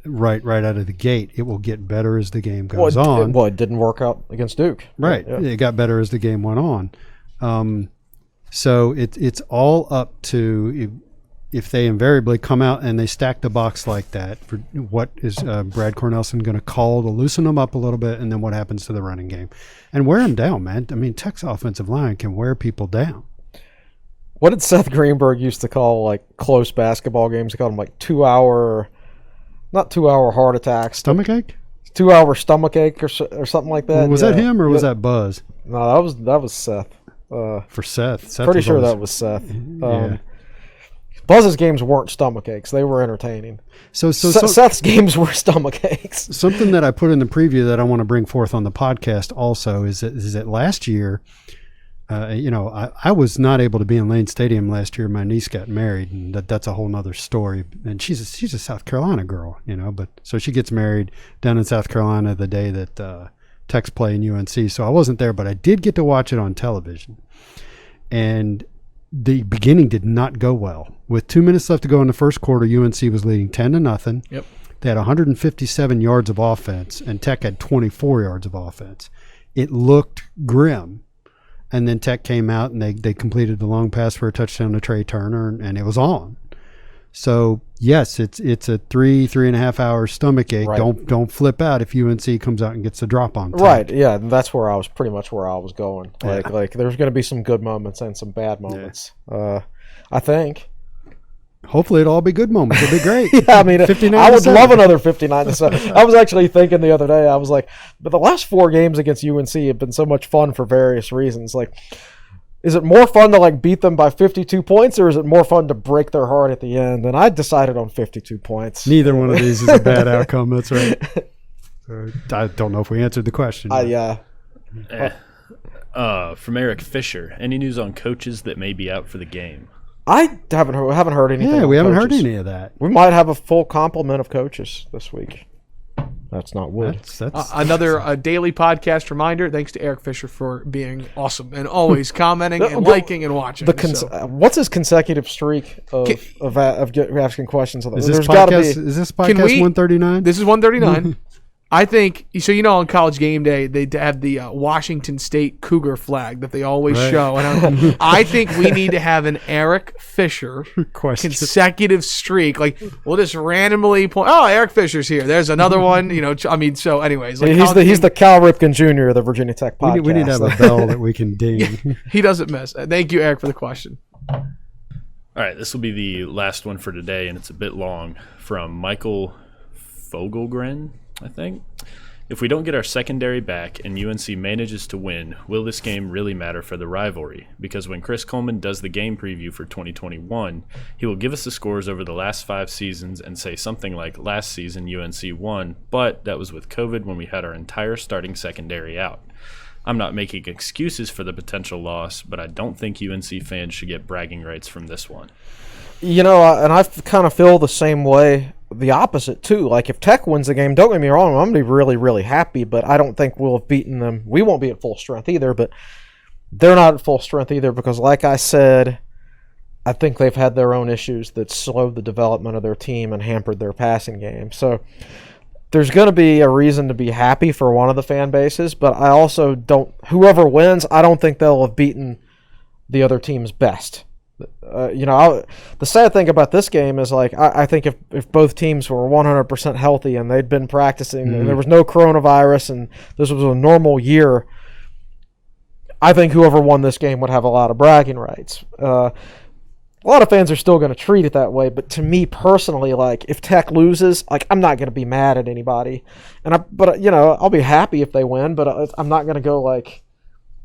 S2: right out of the gate. It will get better as the game goes on.
S3: It didn't work out against Duke.
S2: Right.
S3: Yeah.
S2: It got better as the game went on. So it's all up to if they invariably come out and they stack the box like that. For what is Brad Cornelson going to call to loosen them up a little bit, and then what happens to the running game and wear them down, man. I mean, Tech's offensive line can wear people down.
S3: What did Seth Greenberg used to call like close basketball games? He called them like 2-hour, not 2-hour heart attacks,
S2: Stomach ache?
S3: 2-hour stomach ache or something like that.
S2: Was that him or was that Buzz?
S3: No, that was Seth.
S2: For Seth.
S3: Pretty sure that was Seth. Buzz's games weren't stomach aches; they were entertaining. So Seth's games were stomach aches.
S2: Something that I put in the preview that I want to bring forth on the podcast also is that last year, I was not able to be in Lane Stadium last year. My niece got married, and that's a whole nother story. And she's a South Carolina girl, but so she gets married down in South Carolina the day that Tech's playing UNC. So I wasn't there, but I did get to watch it on television. And the beginning did not go well. With 2 minutes left to go in the first quarter, UNC was leading 10-0.
S1: Yep.
S2: They had 157 yards of offense, and Tech had 24 yards of offense. It looked grim. And then Tech came out, and they completed the long pass for a touchdown to Trey Turner, and it was on. So, yes, it's a 3.5 hour stomach ache.
S3: Right.
S2: Don't flip out if UNC comes out and gets the drop on Tech.
S3: Right, yeah, that's where I was going.
S2: Yeah.
S3: Like there's going to be some good moments and some bad moments. I think.
S2: Hopefully it'll all be good moments. It'll be great.
S3: Yeah, I mean,
S2: 59
S3: I would
S2: to 7.
S3: love another 59-7. I was actually thinking the other day, I was like, but the last 4 games against UNC have been so much fun for various reasons. Like, is it more fun to beat them by 52 points, or is it more fun to break their heart at the end? And I decided on 52 points.
S2: Neither one of these is a bad outcome. That's right. I don't know if we answered the question.
S3: Yeah.
S4: From Eric Fisher, any news on coaches that may be out for the game?
S3: I haven't heard anything.
S2: Yeah,
S3: on
S2: we haven't heard
S3: coaches.
S2: any of that.
S3: We might have a full complement of coaches this week. That's not wood.
S2: That's
S1: Another daily podcast reminder. Thanks to Eric Fisher for being awesome and always commenting and liking and watching.
S3: What's his consecutive streak of asking questions?
S2: Is this podcast 139?
S1: This is 139. I think so. On College Game Day, they have the Washington State Cougar flag that they always show, and I think we need to have an Eric Fisher consecutive streak. Like we'll just randomly point. Oh, Eric Fisher's here. There's another one. So anyways, like
S3: he's the Cal Ripken Jr. of the Virginia Tech podcast.
S2: We need to have a bell that we can ding.
S1: He doesn't miss. Thank you, Eric, for the question.
S4: All right, this will be the last one for today, and it's a bit long, from Michael Fogelgren, I think. If we don't get our secondary back and UNC manages to win, will this game really matter for the rivalry? Because when Chris Coleman does the game preview for 2021, he will give us the scores over the last 5 seasons and say something like, last season UNC won, but that was with COVID when we had our entire starting secondary out. I'm not making excuses for the potential loss, but I don't think UNC fans should get bragging rights from this one.
S3: And I kind of feel the same way, the opposite too. Like if Tech wins the game, don't get me wrong, I'm going to be really, really happy, but I don't think we'll have beaten them. We won't be at full strength either, but they're not at full strength either because, like I said, I think they've had their own issues that slowed the development of their team and hampered their passing game. So there's going to be a reason to be happy for one of the fan bases, but I also don't – whoever wins, I don't think they'll have beaten the other team's best. The sad thing about this game is, like, I think if both teams were 100% healthy and they'd been practicing and there was no coronavirus and this was a normal year, I think whoever won this game would have a lot of bragging rights. A lot of fans are still going to treat it that way, but to me personally, like, if Tech loses, like, I'm not going to be mad at anybody. But I'll be happy if they win, but I'm not going to go, like,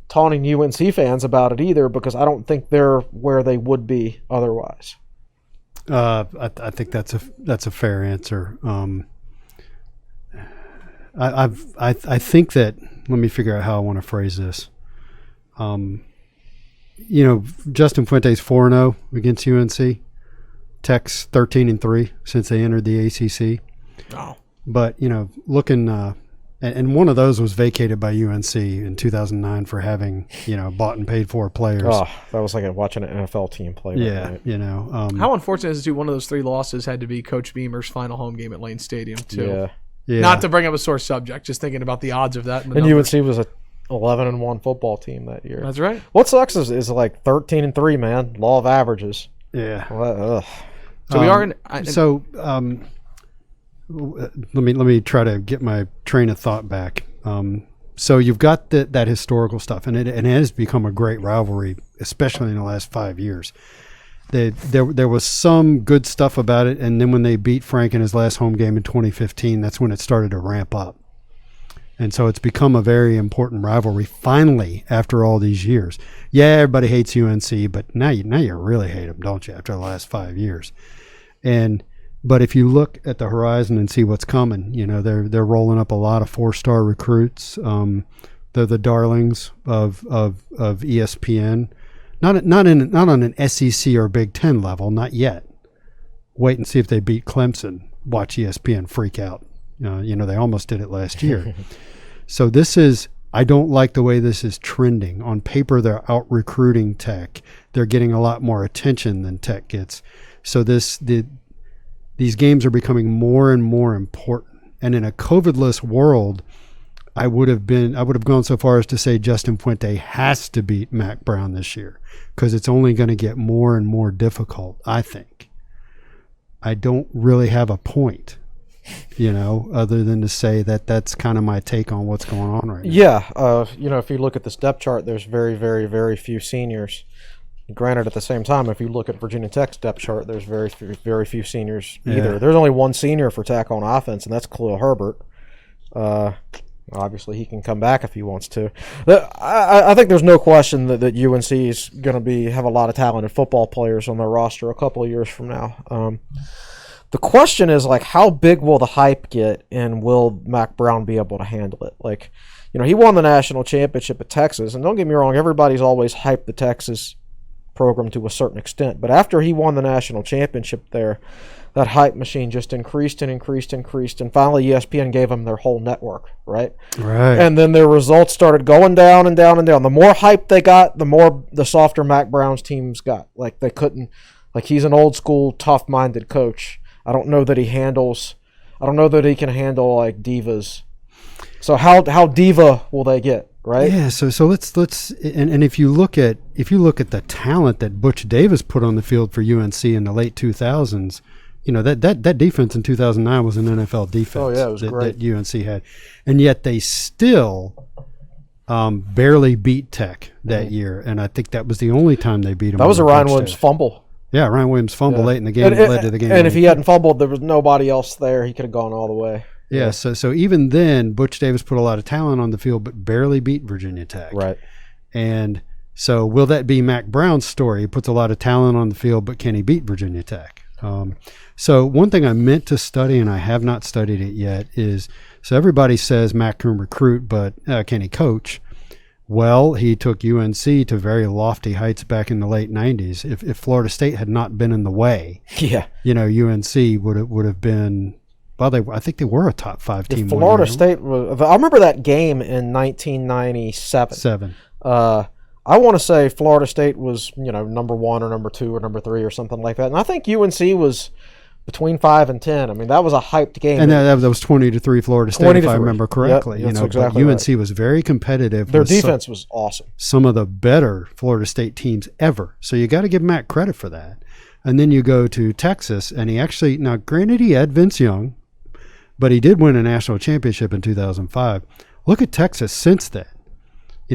S3: taunting UNC fans about it either because I don't think they're where they would be otherwise.
S2: I think that's a fair answer. I think that, let me figure out how I want to phrase this. Justin Fuente's 4-0 against UNC. Tech's 13-3 since they entered the ACC.
S1: Oh.
S2: But looking. And one of those was vacated by UNC in 2009 for having, bought and paid for players.
S3: Oh, that was like watching an NFL team play.
S2: Yeah,
S3: right?
S1: How unfortunate is it one of those 3 losses had to be Coach Beamer's final home game at Lane Stadium, too.
S3: Yeah.
S1: Not to bring up a sore subject, just thinking about the odds of that.
S3: And UNC was a 11-1 football team that year.
S1: That's right.
S3: What sucks is like 13-3, man. Law of averages.
S2: Yeah.
S1: So we are in.
S2: Let me try to get my train of thought back. So you've got that historical stuff, and it has become a great rivalry, especially in the last 5 years. There was some good stuff about it, and then when they beat Frank in his last home game in 2015, that's when it started to ramp up. And so it's become a very important rivalry, finally, after all these years. Yeah, everybody hates UNC, but now you really hate them, don't you, after the last 5 years? But if you look at the horizon and see what's coming, they're rolling up a lot of 4-star recruits. They're the darlings of ESPN. Not on an SEC or Big Ten level, not yet. Wait and see if they beat Clemson. Watch ESPN freak out. They almost did it last year. So I don't like the way this is trending. On paper, they're out recruiting Tech. They're getting a lot more attention than Tech gets. So these games are becoming more and more important. And in a COVID-less world, I would have gone so far as to say Justin Fuente has to beat Mac Brown this year because it's only going to get more and more difficult, I think. I don't really have a point, other than to say that that's kind of my take on what's going on right now.
S3: Yeah. If you look at this depth chart, there's very, very, very few seniors. Granted, at the same time, if you look at Virginia Tech's depth chart, there's very, very few seniors either. There's only one senior for Tech on offense, and that's Khalil Herbert. Obviously, he can come back if he wants to. I think there's no question that UNC is going to have a lot of talented football players on their roster a couple of years from now. The question is, like, how big will the hype get, and will Mac Brown be able to handle it? Like, he won the national championship at Texas, and don't get me wrong, everybody's always hyped the Texas program to a certain extent, but after he won the national championship there, that hype machine just increased, and finally ESPN gave them their whole network, right? And then their results started going down and down and down. The more hype they got, the softer Mac Brown's teams got. Like, they couldn't, like, he's an old school, tough-minded coach. I don't know that he can handle like divas So how diva will they get, right?
S2: Yeah, so let's and if you look at the talent that Butch Davis put on the field for UNC in the late 2000s, that defense in 2009 was an NFL defense.
S3: Oh yeah, it was great.
S2: That UNC had, and yet they still barely beat Tech that year, and I think that was the only time they beat them.
S3: That was a Ryan Williams fumble.
S2: Yeah, Ryan Williams fumble late in the game led to the game.
S3: And if he hadn't fumbled, there was nobody else there. He could have gone all the way.
S2: Yeah, so even then, Butch Davis put a lot of talent on the field, but barely beat Virginia Tech.
S3: Right.
S2: And so will that be Mack Brown's story? He puts a lot of talent on the field, but can he beat Virginia Tech? So one thing I meant to study, and I have not studied it yet, is so everybody says Mack can recruit, but can he coach? Well, he took UNC to very lofty heights back in the late 90s. If Florida State had not been in the way, UNC would have been. Well, I think they were a top 5 team.
S3: Florida State was. I remember that game in 1997. I want to say Florida State was, number 1 or number 2 or number 3 or something like that, and I think UNC was between 5 and 10. I mean, that was a hyped game.
S2: And that was 20-3 Florida State, if I remember correctly.
S3: Yep, exactly
S2: UNC was very competitive.
S3: Their defense was awesome.
S2: Some of the better Florida State teams ever. So you got to give Mack credit for that. And then you go to Texas, and he actually, now granted he had Vince Young, but he did win a national championship in 2005. Look at Texas since then.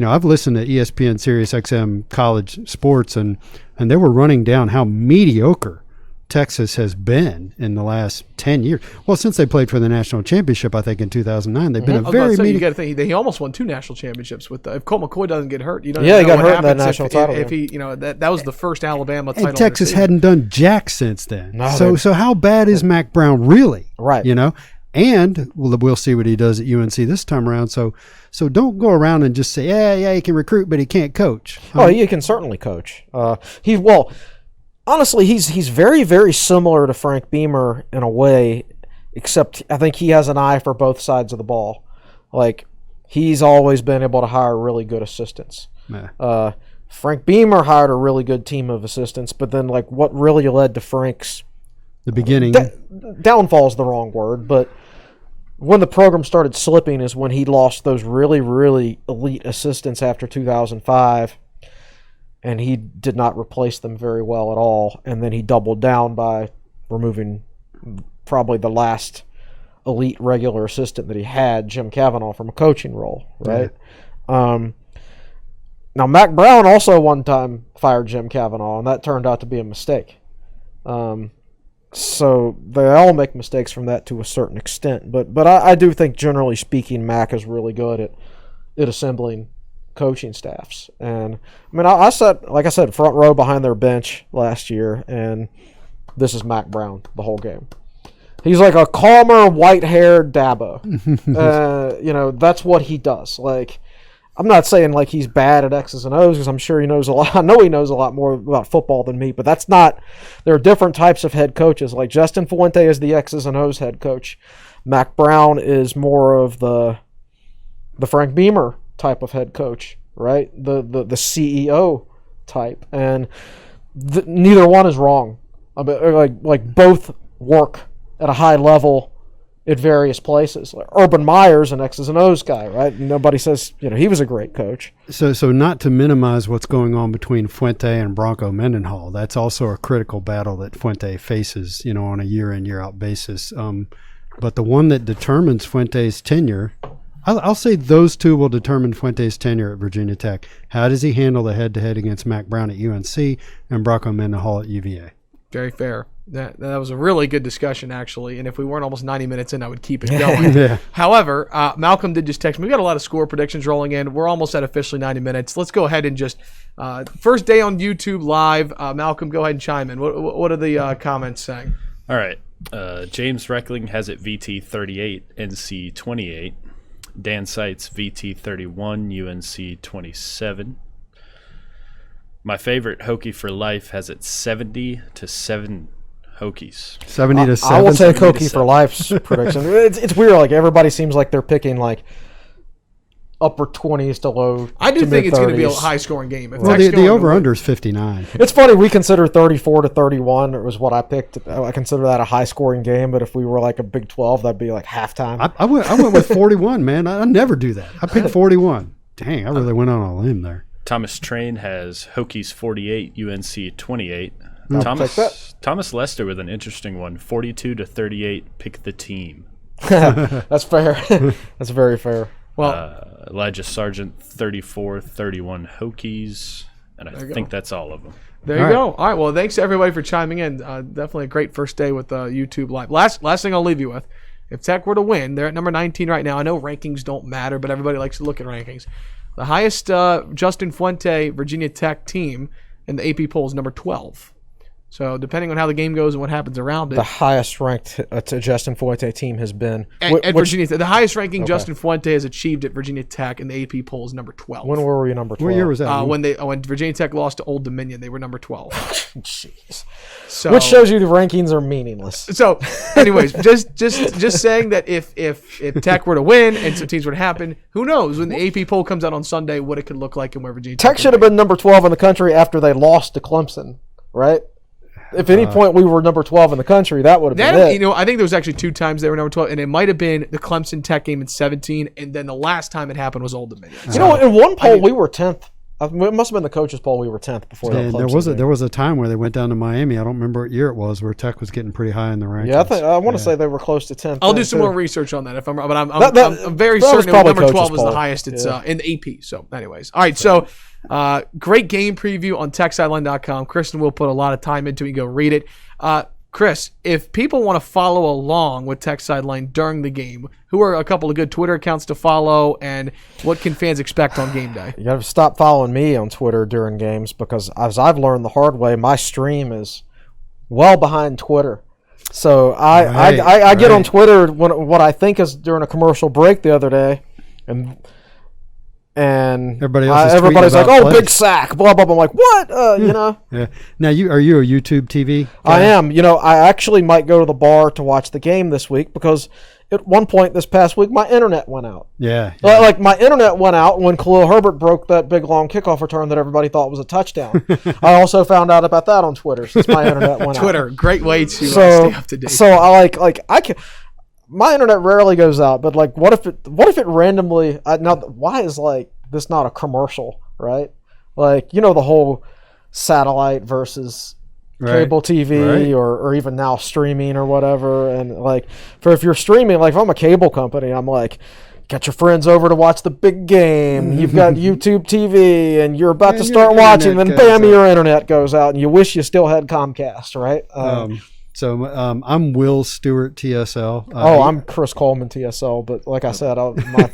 S2: I've listened to ESPN Sirius XM college sports, and they were running down how mediocre Texas has been in the last 10 years. Well, since they played for the national championship, I think in 2009, they've been a very
S1: you got to think he almost won 2 national championships with if Colt McCoy doesn't get hurt.
S3: He got hurt in that national title.
S1: If he, that was the first Alabama title.
S2: And Texas hadn't done jack since then.
S3: No,
S2: so how bad is Mack Brown really?
S3: Right.
S2: And we'll see what he does at UNC this time around. So don't go around and just say, yeah, he can recruit, but he can't coach.
S3: He can certainly coach. Honestly, he's very, very similar to Frank Beamer in a way, except I think he has an eye for both sides of the ball. Like, he's always been able to hire really good assistants.
S2: Yeah.
S3: Frank Beamer hired a really good team of assistants, but then, what really led to Frank's
S2: the beginning
S3: downfall is the wrong word, but when the program started slipping is when he lost those really, really elite assistants after 2005. And he did not replace them very well at all. And then he doubled down by removing probably the last elite regular assistant that he had, Jim Cavanaugh, from a coaching role, right? Yeah. Now, Mack Brown also one time fired Jim Cavanaugh, and that turned out to be a mistake. So they all make mistakes from that to a certain extent. But I do think, generally speaking, Mack is really good at assembling coaching staffs. And I sat, like I said, front row behind their bench last year, and this is Mack Brown the whole game. He's like a calmer, white-haired Dabo. That's what he does. I'm not saying he's bad at X's and O's, because I'm sure he knows a lot. I know he knows a lot more about football than me, but that's not. There are different types of head coaches. Like Justin Fuente is the X's and O's head coach. Mack Brown is more of the Frank Beamer type of head coach, right? The CEO type, and neither one is wrong. Both work at a high level at various places. Like Urban Meyer's an X's and O's guy, right? Nobody says he was a great coach.
S2: So not to minimize what's going on between Fuente and Bronco Mendenhall, that's also a critical battle that Fuente faces, on a year in, year out basis. But the one that determines Fuente's tenure, I'll say those two will determine Fuente's tenure at Virginia Tech. How does he handle the head-to-head against Mack Brown at UNC and Bronco Mendenhall at UVA?
S1: Very fair. That was a really good discussion, actually. And if we weren't almost 90 minutes in, I would keep it going.
S2: Yeah.
S1: However, Malcolm did just text me. We got a lot of score predictions rolling in. We're almost at officially 90 minutes. Let's go ahead and just first day on YouTube live. Malcolm, go ahead and chime in. What are the comments saying?
S4: All right. James Reckling has it VT 38, NC 28. Dan Seitz VT 31, UNC 27. My favorite Hokie for life has it 70-7 Hokies.
S2: 70-7.
S3: I will take Hokie for life's prediction. It's weird. Everybody seems like they're picking upper 20s to low.
S1: I do
S3: to
S1: think it's going to be a
S3: mid-30s.
S1: high-scoring game. If
S2: Well,
S1: Tech's
S2: the
S1: going to
S2: over-under is 59.
S3: It's funny, we consider 34 to 31. It was what I picked. I consider that a high-scoring game, but if we were like a Big 12, that'd be like halftime.
S2: I went with 41, man. I never do that. I picked 41. Dang, I really went on a limb there.
S4: Thomas Train has Hokies 48, UNC 28.
S3: I'll take that.
S4: Thomas Lester with an interesting one, 42 to 38. Pick the team.
S3: That's fair. That's very fair.
S1: Well,
S4: Elijah Sargent 34-31 Hokies, and I think that's all of them.
S1: there you go. All right. Well, thanks to everybody for chiming in. Definitely a great first day with YouTube Live. Last thing I'll leave you with. If Tech were to win, they're at number 19 right now. I know rankings don't matter, but everybody likes to look at rankings. The highest Justin Fuente Virginia Tech team in the AP poll is number 12. So depending on how the game goes and what happens around it,
S3: The highest ranked Justin Fuente team has been
S1: at Virginia Tech, the highest ranking Justin Fuente has achieved at Virginia Tech in the AP poll is number 12.
S3: When were we number 12?
S2: What year was that?
S1: When Virginia Tech lost to Old Dominion, they were number 12.
S3: Jeez.
S1: So,
S3: Which shows you the rankings are meaningless.
S1: So, anyways, just saying that if Tech were to win and some teams were to happen, who knows when the AP poll comes out on Sunday what it could look like and where Virginia
S3: Tech should have been number 12 in the country after they lost to Clemson, right? If any point we were number 12 in the country, that would have been it.
S1: I think there was actually 2 times they were number 12, and it might have been the Clemson Tech game in 17, and then the last time it happened was Old Dominion.
S3: You know, in one poll we were 10th. It must have been the coaches poll. We were 10th before that.
S2: And there was a time where they went down to Miami. I don't remember what year it was, where Tech was getting pretty high in the rankings.
S3: Yeah, I want to say they were close to 10th.
S1: I'll do some more research on that if I'm wrong, but I'm very
S3: that was
S1: certain
S3: probably
S1: number 12
S3: coach's
S1: was the
S3: poll.
S1: highest. It's in the AP. So, anyways, all right. So, great game preview on TechSideline.com. Kristen will put a lot of time into it. You go read it. Chris, if people want to follow along with Tech Sideline during the game, who are a couple of good Twitter accounts to follow, and what can fans expect on game day?
S3: You got to stop following me on Twitter during games because, as I've learned the hard way, my stream is well behind Twitter. So I get on Twitter when what I think is during a commercial break the other day, and everybody's like, "Oh, big sack!" Blah blah blah. I'm like, "What?" You know.
S2: Yeah. Now, are you a YouTube TV guy?
S3: I am. You know, I actually might go to the bar to watch the game this week because at one point this past week my internet went out.
S2: Yeah.
S3: Like my internet went out when Khalil Herbert broke that big long kickoff return that everybody thought was a touchdown. I also found out about that on Twitter since my internet went out.
S1: Twitter, great way to stay up to date.
S3: So I can. My internet rarely goes out, but like, what if it randomly? Now, why is like this not a commercial, right? Like, you know, the whole satellite versus cable TV or even now streaming or whatever, and like if you're streaming, like if I'm a cable company, I'm like, get your friends over to watch the big game. You've got YouTube TV, and you're about to start watching, and then bam, your internet goes out, and you wish you still had Comcast, right?
S2: So I'm Will Stewart, TSL.
S3: I'm Chris Coleman, TSL. But like I said,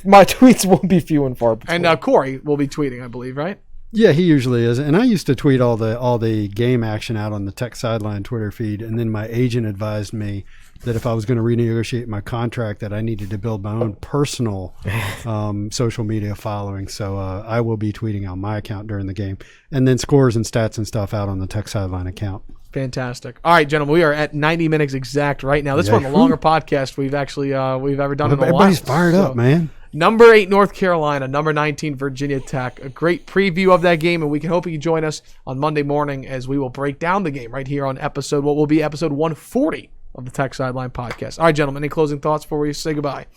S3: my tweets will be few and far between.
S1: And Corey will be tweeting, I believe, right?
S2: Yeah, he usually is. And I used to tweet all the game action out on the Tech Sideline Twitter feed. And then my agent advised me that if I was going to renegotiate my contract, that I needed to build my own personal social media following. So I will be tweeting on my account during the game, and then scores and stats and stuff out on the Tech Sideline account.
S1: Fantastic. All right, gentlemen, we are at 90 minutes exact right now. This is one of the longer podcasts we've ever done in a while.
S2: Everybody's fired up, man.
S1: Number 8, North Carolina. Number 19, Virginia Tech. A great preview of that game, and we can hope you can join us on Monday morning as we will break down the game right here on what will be episode 140 of the Tech Sideline Podcast. All right, gentlemen, any closing thoughts before we say goodbye?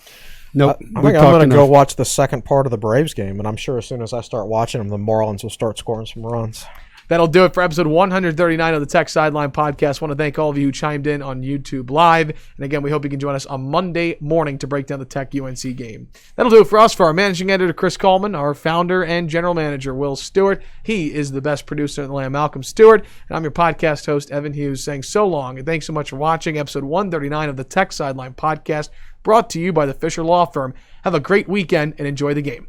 S2: Nope.
S3: I think I'm going to go watch the second part of the Braves game, and I'm sure as soon as I start watching them, the Marlins will start scoring some runs. That'll do it for episode 139 of the Tech Sideline Podcast. I want to thank all of you who chimed in on YouTube Live. And again, we hope you can join us on Monday morning to break down the Tech-UNC game. That'll do it for us. For our managing editor, Chris Coleman, our founder and general manager, Will Stewart. He is the best producer in the land, Malcolm Stewart. And I'm your podcast host, Evan Hughes, saying so long. And thanks so much for watching episode 139 of the Tech Sideline Podcast, brought to you by the Fisher Law Firm. Have a great weekend and enjoy the game.